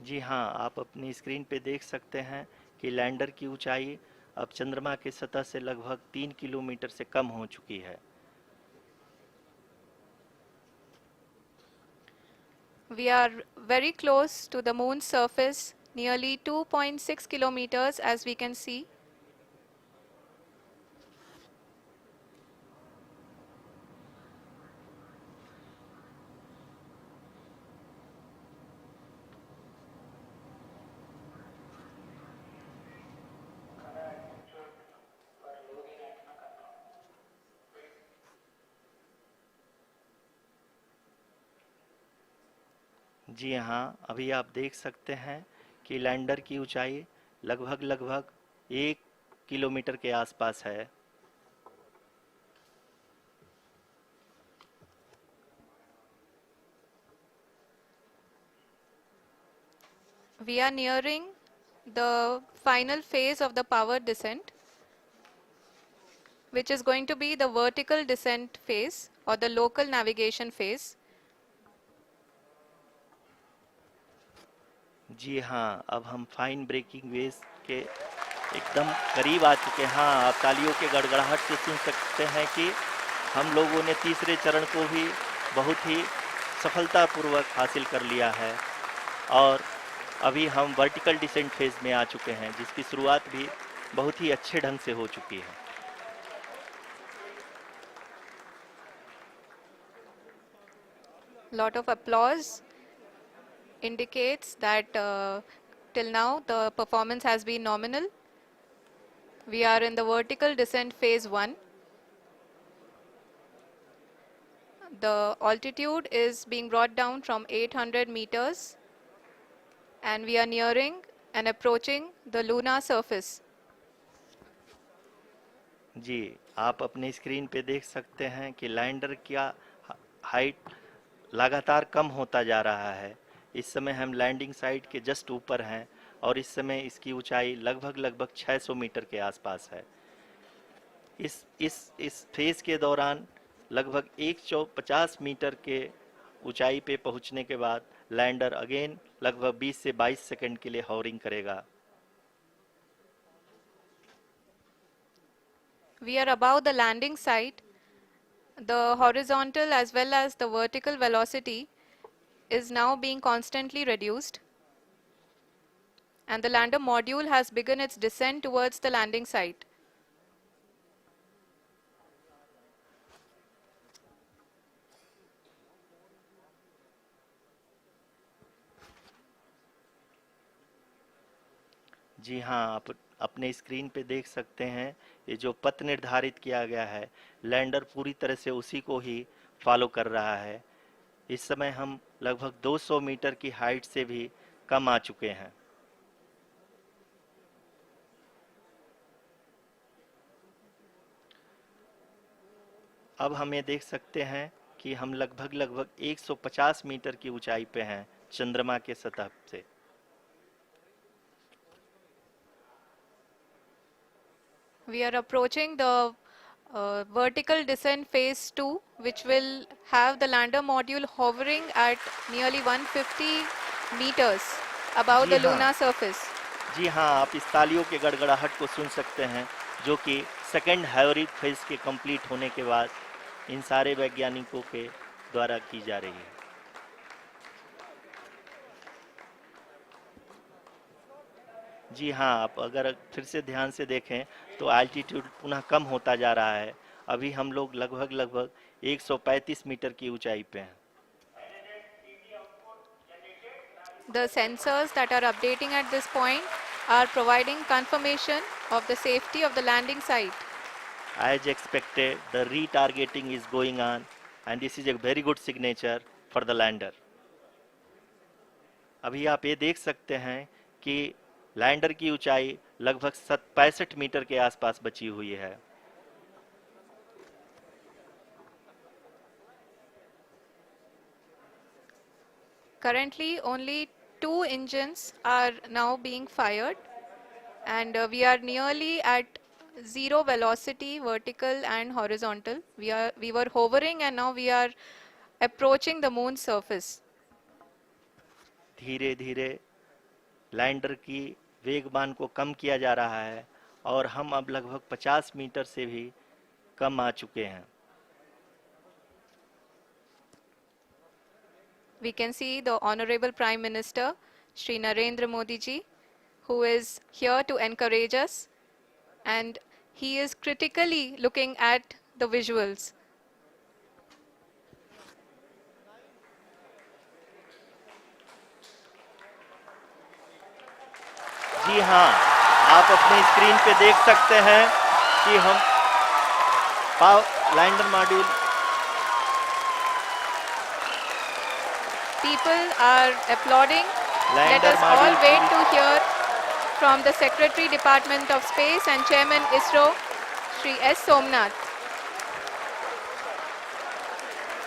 जी हाँ, आप अपनी स्क्रीन पे देख सकते हैं कि लैंडर की ऊंचाई अब चंद्रमा के सतह से लगभग 3 किलोमीटर से कम हो चुकी है। We are very close to the moon's surface, nearly 2.6 kilometers as we can see. जी हाँ, अभी आप देख सकते हैं कि लैंडर की ऊंचाई लगभग 1 किलोमीटर के आसपास है। We are nearing the final phase of the power descent, which is going to be the vertical descent phase or the local navigation phase. जी हाँ, अब हम फाइन ब्रेकिंग वेव्स के एकदम करीब आ चुके हैं। हाँ, आप तालियों के गड़गड़ाहट से सुन सकते हैं कि हम लोगों ने तीसरे चरण को भी बहुत ही सफलतापूर्वक हासिल कर लिया है और अभी हम वर्टिकल डिसेंट फेज में आ चुके हैं, जिसकी शुरुआत भी बहुत ही अच्छे ढंग से हो चुकी है। Lot of applause indicates that till now the performance has been nominal. We are in the vertical descent phase 1. The altitude is being brought down from 800 meters and we are nearing and approaching the lunar surface. जी, आप अपने screen पे देख सकते हैं कि lander का height लगातार कम होता जा रहा है। इस समय हम लैंडिंग साइट के जस्ट ऊपर हैं और इस समय इसकी ऊंचाई लगभग 600 मीटर के आसपास है। इस फेज के दौरान लगभग 150 मीटर के ऊंचाई पे पहुंचने के बाद लैंडर अगेन लगभग 20 से 22 सेकंड के लिए हॉवरिंग करेगा। We are above the landing site. The horizontal as well as the vertical velocity is now being constantly reduced. And the lander module has begun its descent towards the landing site. जी हाँ, आप अपने screen पे देख सकते हैं ये जो पथ निर्धारित किया गया है, लैंडर पूरी तरह से उसी को ही फॉलो कर रहा है। इस समय हम लगभग 200 मीटर की हाइट से भी कम आ चुके हैं। अब हम ये देख सकते हैं कि हम लगभग 150 मीटर की ऊंचाई पे हैं चंद्रमा के सतह से। We are approaching the vertical descent phase 2, which will have the lander module hovering at nearly 150 meters above ji the हाँ, lunar surface. जी हाँ, आप इस तालियों के गड़गड़ाहट को सुन सकते हैं, जो कि सेकंड हाइब्रिड फेज के कंप्लीट होने के बाद इन सारे वैज्ञानिकों के द्वारा की जा रही है। जी हाँ, आप अगर फिर से ध्यान से देखें तो एल्टीट्यूड पुनः कम होता जा रहा है। अभी हम लोग लगभग 135 मीटर की ऊंचाई पे हैं। The sensors that are updating at this point are providing confirmation of the safety of the landing site. As expected, the retargeting is going on and this is a very good signature for the lander. अभी आप ये देख सकते हैं कि lander की ऊंचाई लगभग 65 मीटर के आसपास बची हुई है। Currently, only 2 engines are now being fired, and we are nearly at zero velocity, vertical and horizontal. We were hovering, and now we are approaching the moon's surface. धीरे धीरे लैंडर की वेगमान को कम किया जा रहा है और हम अब लगभग 50 मीटर से भी कम आ चुके हैं। We can see the Honorable Prime Minister, Shri Narendra Modi ji, who is here to encourage us, and he is critically looking at the visuals. जी हाँ, आप अपने स्क्रीन पे देख सकते हैं कि हम lander module People are applauding. Let lander us all module wait to hear from the Secretary, Department of Space and Chairman ISRO, Shri S. Somnath.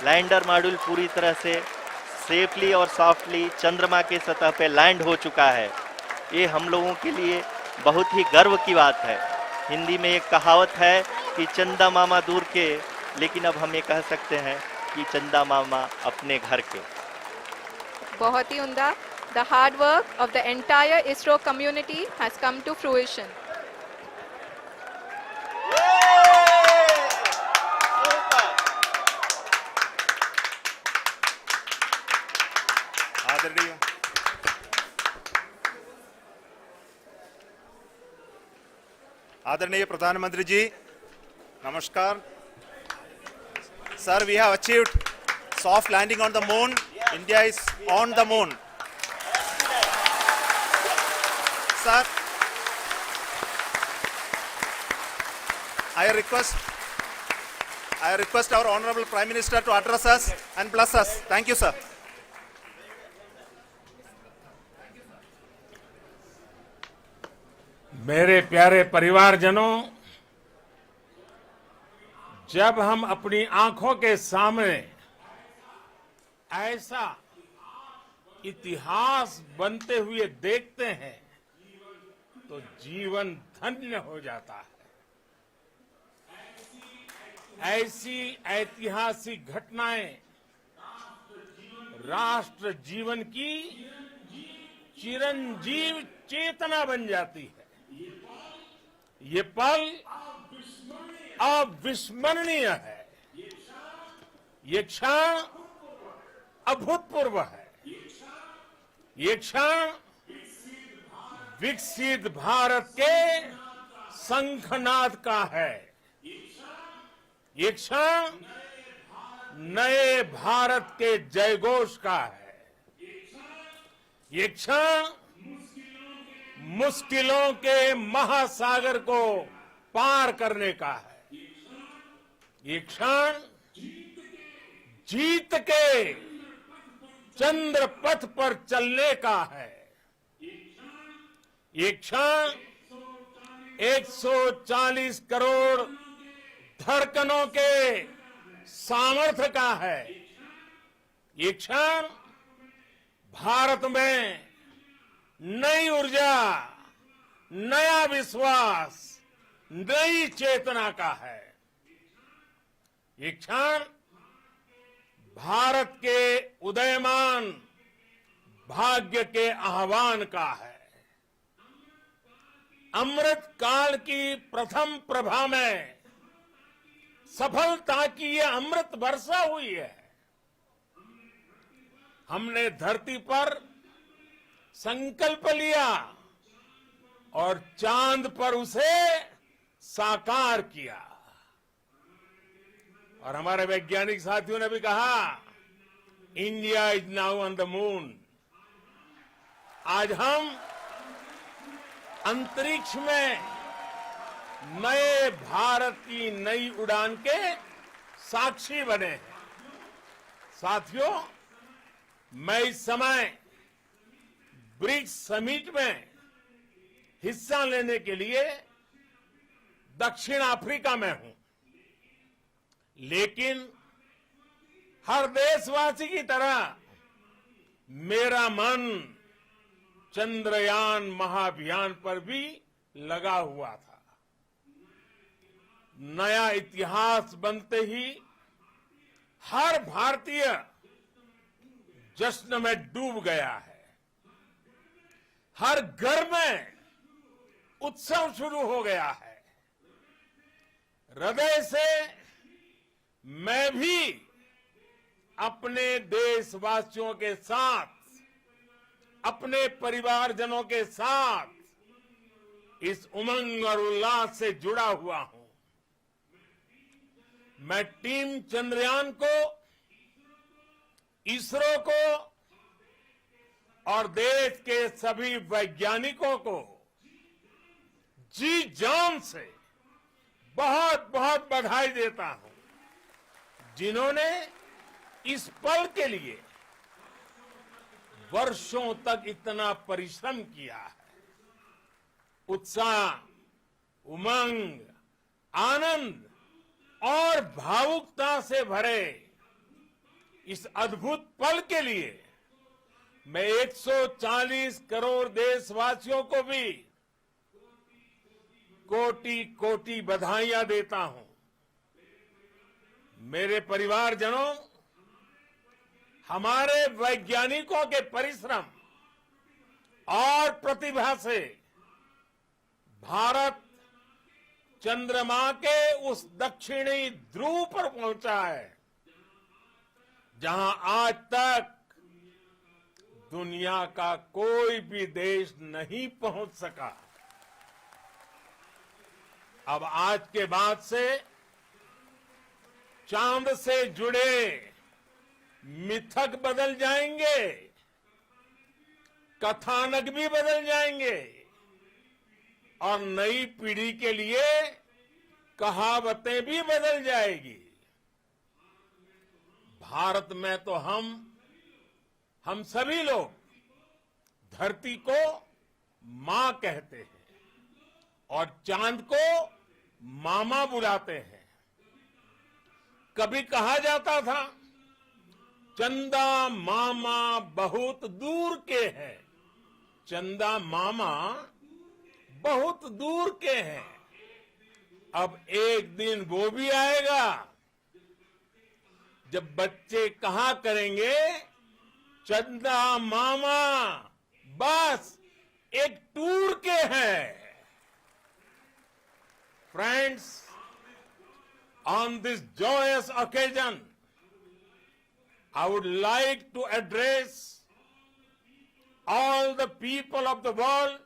Lander module पूरी तरह से सेफली और सॉफ्टली चंद्रमा के सतह पे लैंड हो चुका है। ये हम लोगों के लिए बहुत ही गर्व की बात है। हिंदी में एक कहावत है कि चंदा मामा दूर के, लेकिन अब हम ये कह सकते हैं कि चंदा मामा अपने घर के। बहुत ही उम्दा. The hard work of the entire ISRO community has come to fruition. आदरणीय आदरणीय प्रधानमंत्री जी, नमस्कार. Sir, we have achieved soft landing on the moon. India is on the moon. Sir, I request our Honorable Prime Minister to address us and bless us. Thank you, sir. मेरे प्यारे परिवारजनों, जब हम अपनी आंखों के सामने ऐसा इतिहास बनते हुए देखते हैं तो जीवन धन्य हो जाता है। ऐसी ऐतिहासिक घटनाएं राष्ट्र जीवन की चिरंजीव चेतना बन जाती है। ये पल अविस्मरणीय है। ये क्षण अभूतपूर्व है। ये क्षण विकसित भारत के शंखनाद का है। ये क्षण नए भारत के जयघोष का है। ये क्षण मुश्किलों के महासागर को पार करने का है। ये क्षण जीत के चंद्र पथ पर चलने का है। ये क्षण 140 करोड़ धड़कनों के सामर्थ्य का है। ये क्षण भारत में नई ऊर्जा, नया विश्वास, नई चेतना का है। ये क्षण भारत के उदयमान भाग्य के आह्वान का है। अमृत काल की प्रथम प्रभा में सफलता की ये अमृत वर्षा हुई है। हमने धरती पर संकल्प लिया और चांद पर उसे साकार किया। और हमारे वैज्ञानिक साथियों ने भी कहा, India is now on the moon. आज हम अंतरिक्ष में नए भारत की नई उड़ान के साक्षी बने हैं। साथियों, मैं इस समय ब्रिक्स समिट में हिस्सा लेने के लिए दक्षिण अफ्रीका में हूं, लेकिन हर देशवासी की तरह मेरा मन चंद्रयान महाअभियान पर भी लगा हुआ था। नया इतिहास बनते ही हर भारतीय जश्न में डूब गया है। हर घर में उत्सव शुरू हो गया है। हृदय से मैं भी अपने देशवासियों के साथ, अपने परिवारजनों के साथ इस उमंग और उल्लास से जुड़ा हुआ हूं। मैं टीम चंद्रयान को, इसरो को और देश के सभी वैज्ञानिकों को जी जान से बहुत बहुत बधाई देता हूं, जिन्होंने इस पल के लिए वर्षों तक इतना परिश्रम किया है। उत्साह, उमंग, आनंद और भावुकता से भरे इस अद्भुत पल के लिए मैं 140 करोड़ देशवासियों को भी कोटि कोटि बधाइयां देता हूं। मेरे परिवारजनों, हमारे वैज्ञानिकों के परिश्रम और प्रतिभा से भारत चंद्रमा के उस दक्षिणी ध्रुव पर पहुंचा है जहां आज तक दुनिया का कोई भी देश नहीं पहुंच सका। अब आज के बाद से चांद से जुड़े मिथक बदल जाएंगे, कथानक भी बदल जाएंगे और नई पीढ़ी के लिए कहावतें भी बदल जाएगी। भारत में तो हम सभी लोग धरती को मां कहते हैं और चांद को मामा बुलाते हैं। कभी कहा जाता था चंदा मामा बहुत दूर के हैं, चंदा मामा बहुत दूर के हैं। अब एक दिन वो भी आएगा जब बच्चे कहा करेंगे चंदा मामा बस एक टूर के हैं। Friends, on this joyous occasion, I would like to address all the people of the world,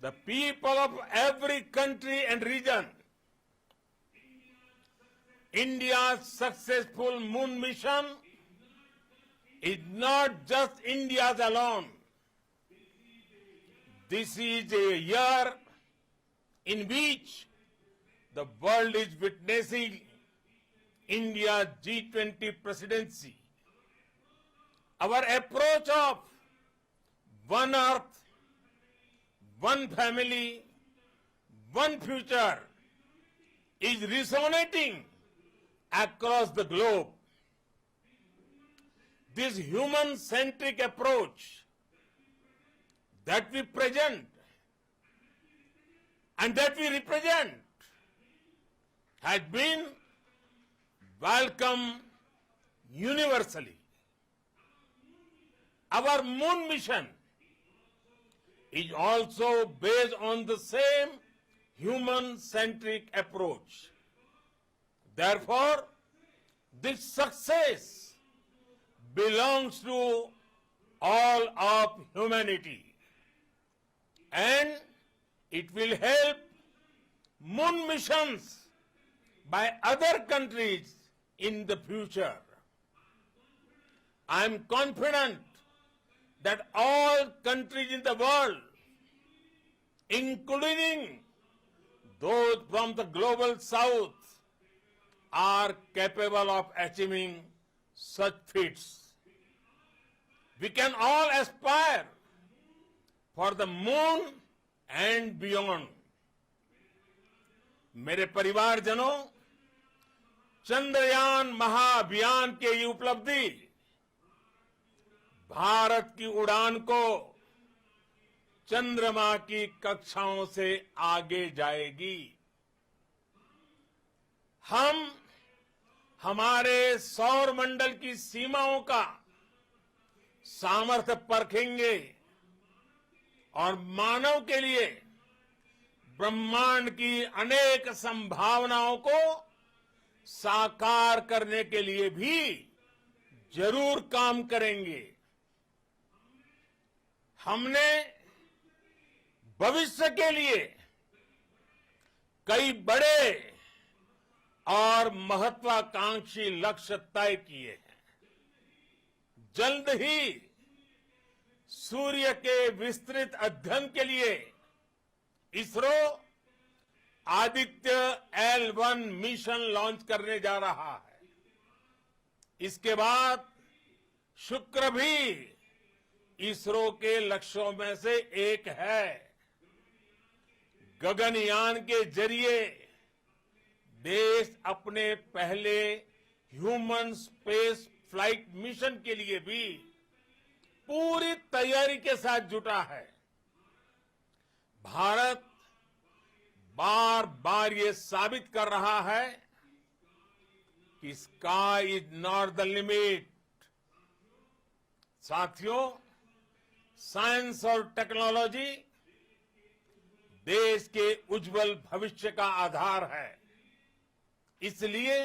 the people of every country and region. India's successful moon mission is not just India's alone. This is a year in which the world is witnessing India's G20 presidency. Our approach of one earth, one family, one future is resonating across the globe. This human-centric approach that we present and that we represent has been welcomed universally. Our moon mission is also based on the same human-centric approach. Therefore, this success belongs to all of humanity, and it will help moon missions by other countries in the future. I am confident that all countries in the world, including those from the global south, are capable of achieving such feats. We can all aspire for the moon and beyond. मेरे परिवारजनों, चंद्रयान महाअभियान की ये उपलब्धि भारत की उड़ान को चंद्रमा की कक्षाओं से आगे जाएगी। हम हमारे सौर मंडल की सीमाओं का सामर्थ्य परखेंगे और मानव के लिए ब्रह्मांड की अनेक संभावनाओं को साकार करने के लिए भी जरूर काम करेंगे। हमने भविष्य के लिए कई बड़े और महत्वाकांक्षी लक्ष्य तय किए हैं। जल्द ही सूर्य के विस्तृत अध्ययन के लिए ISRO Aditya L1 mission launch करने जा रहा है। इसके बाद शुक्र भी इसरो के लक्ष्यों में से एक है। गगनयान के जरिए देश अपने पहले ह्यूमन स्पेस फ्लाइट मिशन के लिए भी पूरी तैयारी के साथ जुटा है। भारत बार बार ये साबित कर रहा है कि sky is not the limit. साथियों, साइंस और टेक्नोलॉजी देश के उज्जवल भविष्य का आधार है। इसलिए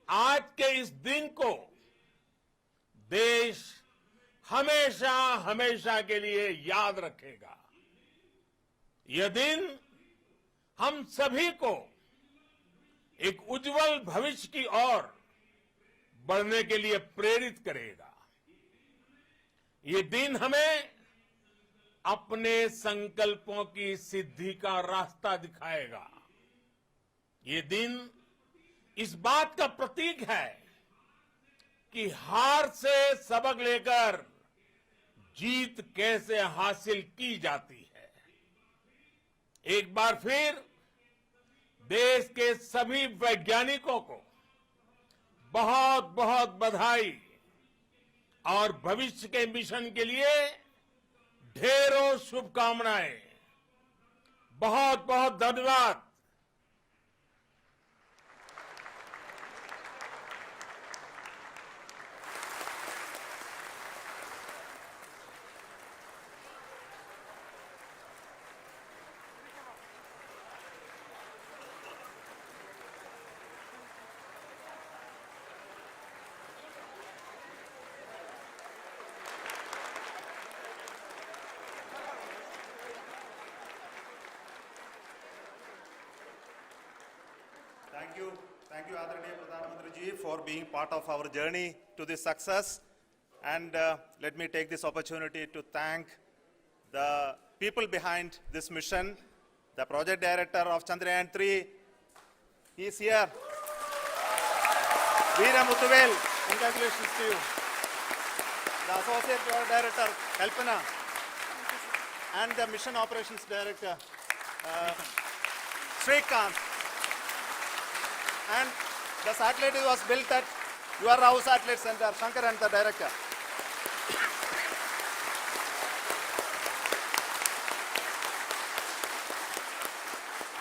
आज के इस दिन को देश हमेशा हमेशा के लिए याद रखेगा। यह दिन हम सभी को एक उज्जवल भविष्य की ओर बढ़ने के लिए प्रेरित करेगा। ये दिन हमें अपने संकल्पों की सिद्धि का रास्ता दिखाएगा। ये दिन इस बात का प्रतीक है कि हार से सबक लेकर जीत कैसे हासिल की जाती है। एक बार फिर देश के सभी वैज्ञानिकों को बहुत बहुत बधाई और भविष्य के मिशन के लिए ढेरों शुभकामनाएं। बहुत बहुत धन्यवाद। Thank you, Adaraniya Pradhan Mantri ji, for being part of our journey to this success. And let me take this opportunity to thank the people behind this mission, the project director of Chandrayaan-3. He is here. Veera Muthuvel, congratulations to you. The associate project director, Kalpana, and the mission operations director, Srikanth. And the satellite was built at UR Rao Satellite Center, Shankar and the director.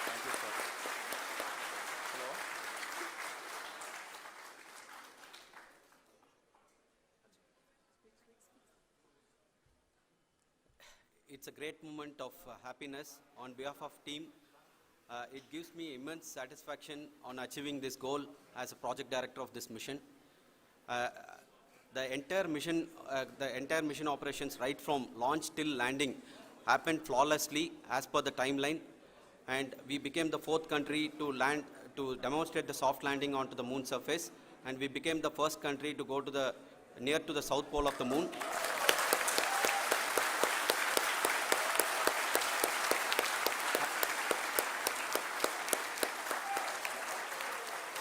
Thank you, sir. Hello. It's a great moment of happiness on behalf of team. It gives me immense satisfaction on achieving this goal as a project director of this mission. The entire mission operations right from launch till landing happened flawlessly as per the timeline, and we became the 4th country to demonstrate the soft landing onto the moon surface, and we became the first country to go to near to the south pole of the moon.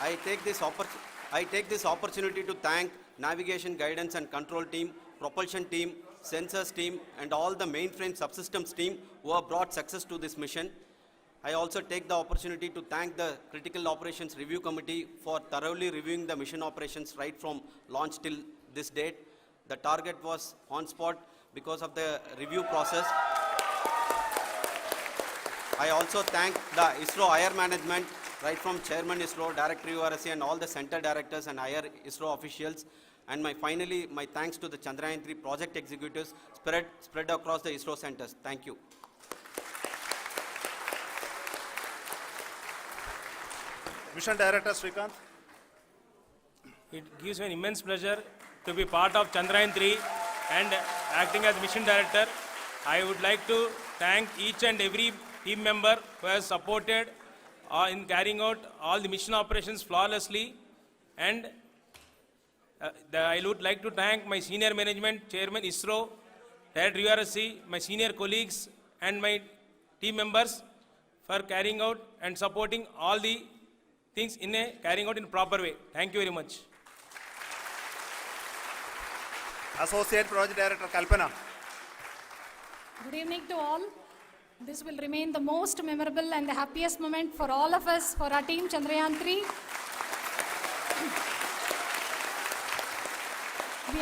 I take this opportunity to thank navigation, guidance and control team, propulsion team, sensors team and all the mainframe subsystems team who have brought success to this mission. I also take the opportunity to thank the Critical Operations Review Committee for thoroughly reviewing the mission operations right from launch till this date. The target was on spot because of the review process. I also thank the ISRO higher management, right from Chairman ISRO, Director URSC and all the center directors and higher ISRO officials. And finally, my thanks to the Chandrayaan-3 project executives spread across the ISRO centers. Thank you. Mission Director Srikanth. It gives me an immense pleasure to be part of Chandrayaan-3 and acting as Mission Director. I would like to thank each and every team member who has supported in carrying out all the mission operations flawlessly. And I would like to thank my senior management, Chairman ISRO, Director URSC, my senior colleagues and my team members for carrying out and supporting all the things carrying out in a proper way. Thank you very much. Associate Project Director Kalpana. Good evening to all. This will remain the most memorable and the happiest moment for all of us, for our team Chandrayaan 3. We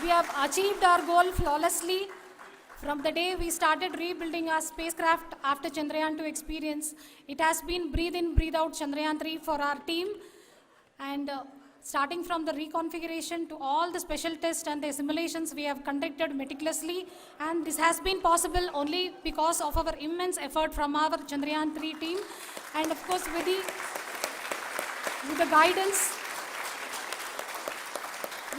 have achieved our goal flawlessly. From the day we started rebuilding our spacecraft after Chandrayaan 2 experience, it has been breathe in, breathe out Chandrayaan 3 for our team. And starting from the reconfiguration to all the special tests and the simulations we have conducted meticulously, and this has been possible only because of our immense effort from our Chandrayaan 3 team, and of course with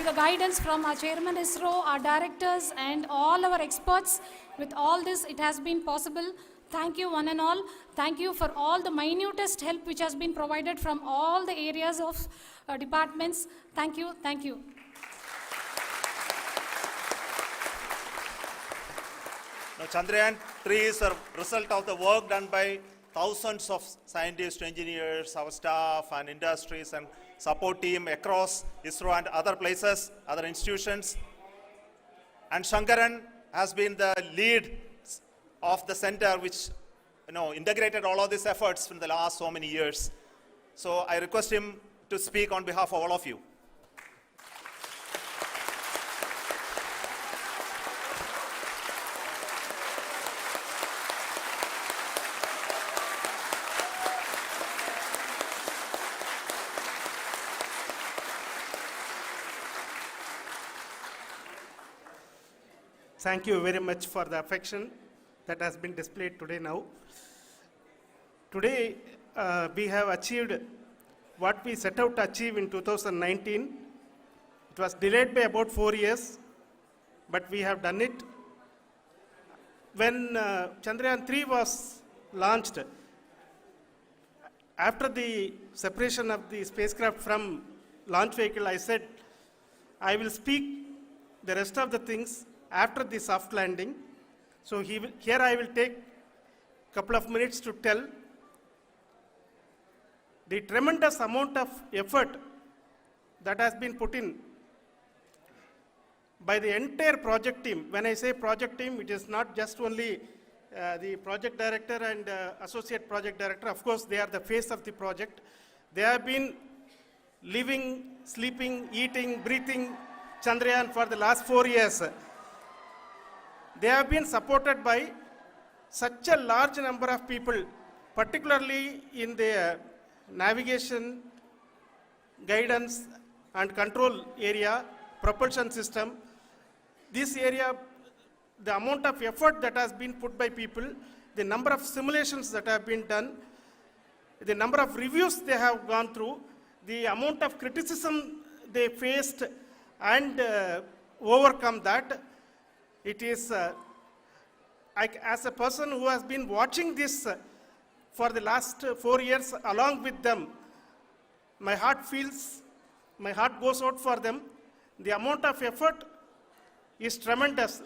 the guidance from our chairman ISRO, our directors and all our experts. With all this, it has been possible. Thank you one and all. Thank you for all the minutest help which has been provided from all the areas of departments. Thank you. Thank you. Now, Chandrayaan 3 is a result of the work done by thousands of scientists, engineers, our staff and industries and support team across ISRO and other places, other institutions. And Shankaran has been the lead of the center which integrated all of these efforts in the last so many years. So I request him to speak on behalf of all of you. Thank you very much for the affection that has been displayed today now. Today, we have achieved what we set out to achieve in 2019. It was delayed by about 4 years, but we have done it. When Chandrayaan 3 was launched, after the separation of the spacecraft from launch vehicle, I said, I will speak the rest of the things after the soft landing. So here I will take a couple of minutes to tell the tremendous amount of effort that has been put in by the entire project team. When I say project team, it is not just only the project director and associate project director. Of course, they are the face of the project. They have been living, sleeping, eating, breathing Chandrayaan for the last 4 years. They have been supported by such a large number of people, particularly in the navigation, guidance and control area, propulsion system. This area, the amount of effort that has been put by people, the number of simulations that have been done, the number of reviews they have gone through, the amount of criticism they faced and overcome that. It is, as a person who has been watching this for the last 4 years along with them, my heart goes out for them. The amount of effort is tremendous.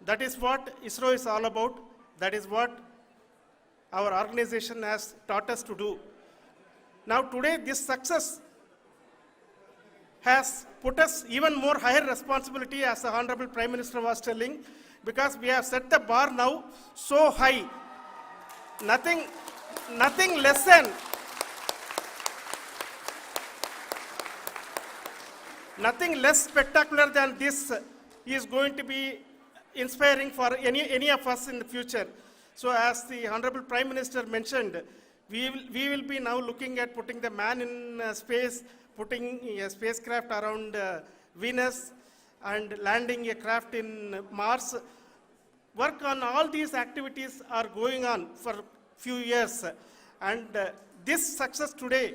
That is what ISRO is all about. That is what our organization has taught us to do. Now today, this success has put us even more higher responsibility, as the Honorable Prime Minister was telling, because we have set the bar now so high. Nothing less spectacular than this is going to be inspiring for any of us in the future. So as the Honorable Prime Minister mentioned, we will be now looking at putting the man in space, putting a spacecraft around Venus and landing a craft in Mars. Work on all these activities are going on for few years, and this success today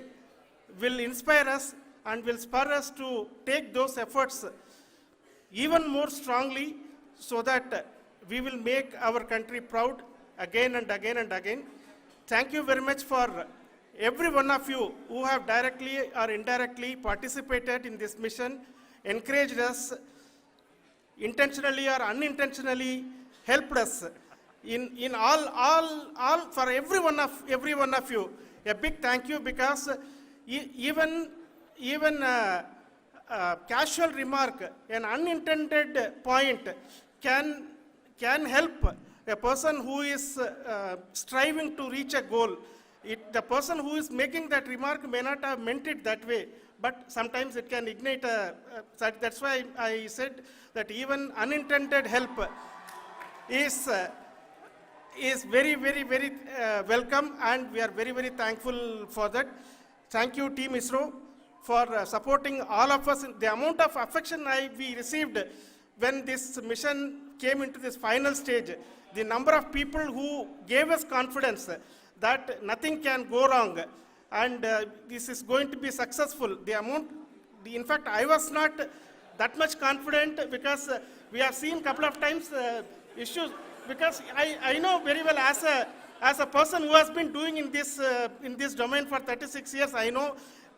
will inspire us and will spur us to take those efforts even more strongly, so that we will make our country proud again and again and again. Thank you very much for every one of you who have directly or indirectly participated in this mission, encouraged us, intentionally or unintentionally helped us in all for every one of you. A big thank you, because even casual remark, an unintended point can help a person who is striving to reach a goal. The person who is making that remark may not have meant it that way, but sometimes it can ignite that's why I said that even unintended help is very, very, very welcome, and we are very, very thankful for that. Thank you, Team ISRO, for supporting all of us. The amount of affection we received when this mission came into this final stage, the number of people who gave us confidence that nothing can go wrong, and this is going to be successful. In fact, I was not that much confident because we have seen a couple of times issues, because I know very well as a person who has been doing in this domain for 36 years, I know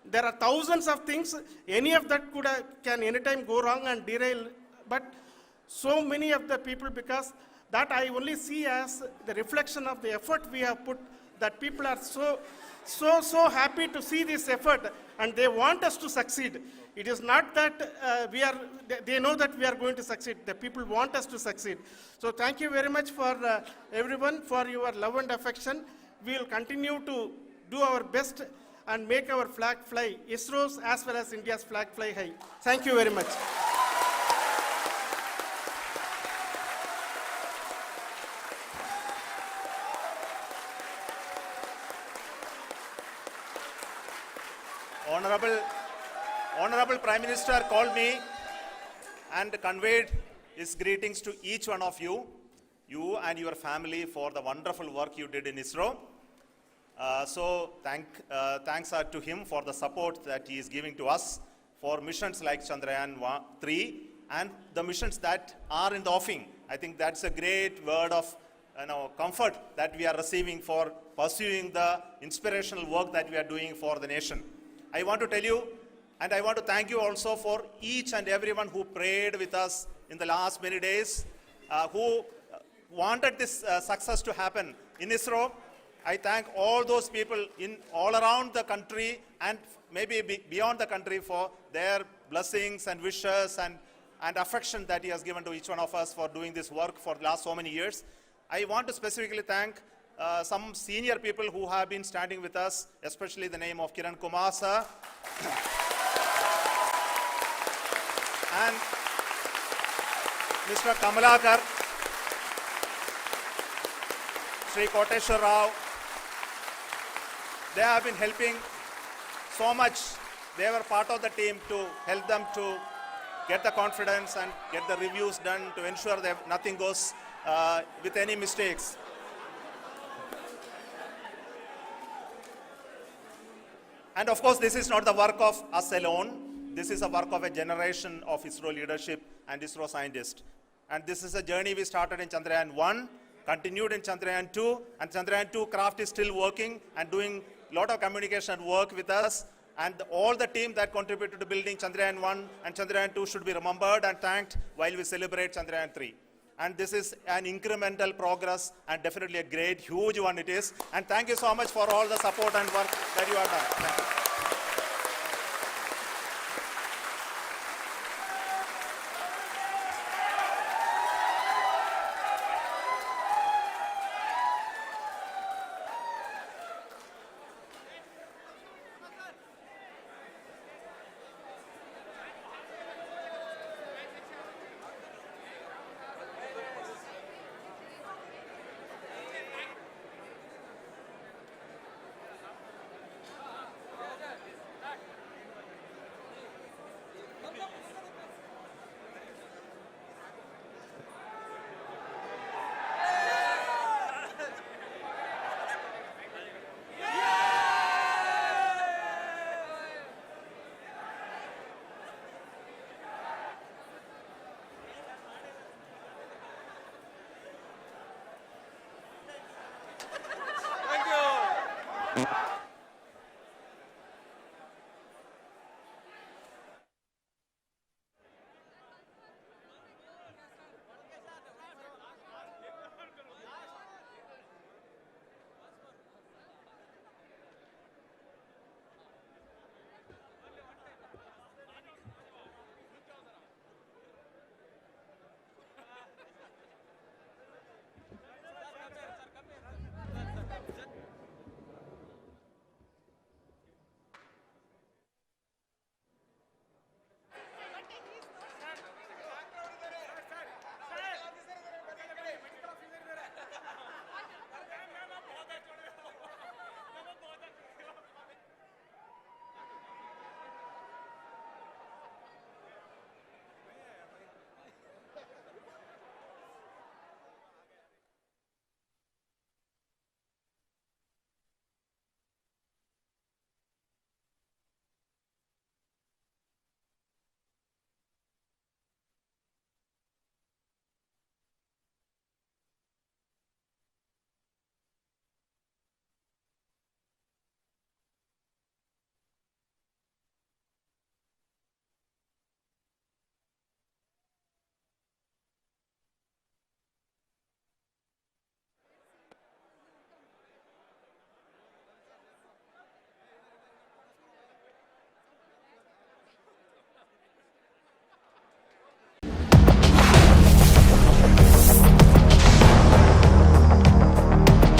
there are thousands of things. Any of that can anytime go wrong and derail, but so many of the people, because that I only see as the reflection of the effort we have put, that people are so happy to see this effort and they want us to succeed. It is not that they know that we are going to succeed. The people want us to succeed. So thank you very much for everyone for your love and affection. We will continue to do our best and make our flag fly, ISRO's as well as India's flag fly high. Thank you very much. Honorable Prime Minister called me and conveyed his greetings to each one of you and your family for the wonderful work you did in ISRO. Thanks are to him for the support that he is giving to us for missions like Chandrayaan 3 and the missions that are in the offing. I think that's a great word of comfort that we are receiving for pursuing the inspirational work that we are doing for the nation. I want to tell you, and I want to thank you also for each and everyone who prayed with us in the last many days, who wanted this success to happen in ISRO. I thank all those people all around the country and maybe beyond the country for their blessings and wishes and affection that he has given to each one of us for doing this work for the last so many years. I want to specifically thank some senior people who have been standing with us, especially the name of Kiran Kumar sir and Mr. Kamalakar, Sri Koteshwar Rao. They have been helping so much. They were part of the team to help them to get the confidence and get the reviews done to ensure that nothing goes with any mistakes. And of course, this is not the work of us alone. This is a work of a generation of ISRO leadership and ISRO scientists. And this is a journey we started in Chandrayaan 1, continued in Chandrayaan 2, and Chandrayaan 2 craft is still working and doing a lot of communication work with us. And all the team that contributed to building Chandrayaan 1 and Chandrayaan 2 should be remembered and thanked while we celebrate Chandrayaan 3. And this is an incremental progress and definitely a great, huge one it is. And thank you so much for all the support and work that you have done. Thank you. Thank you.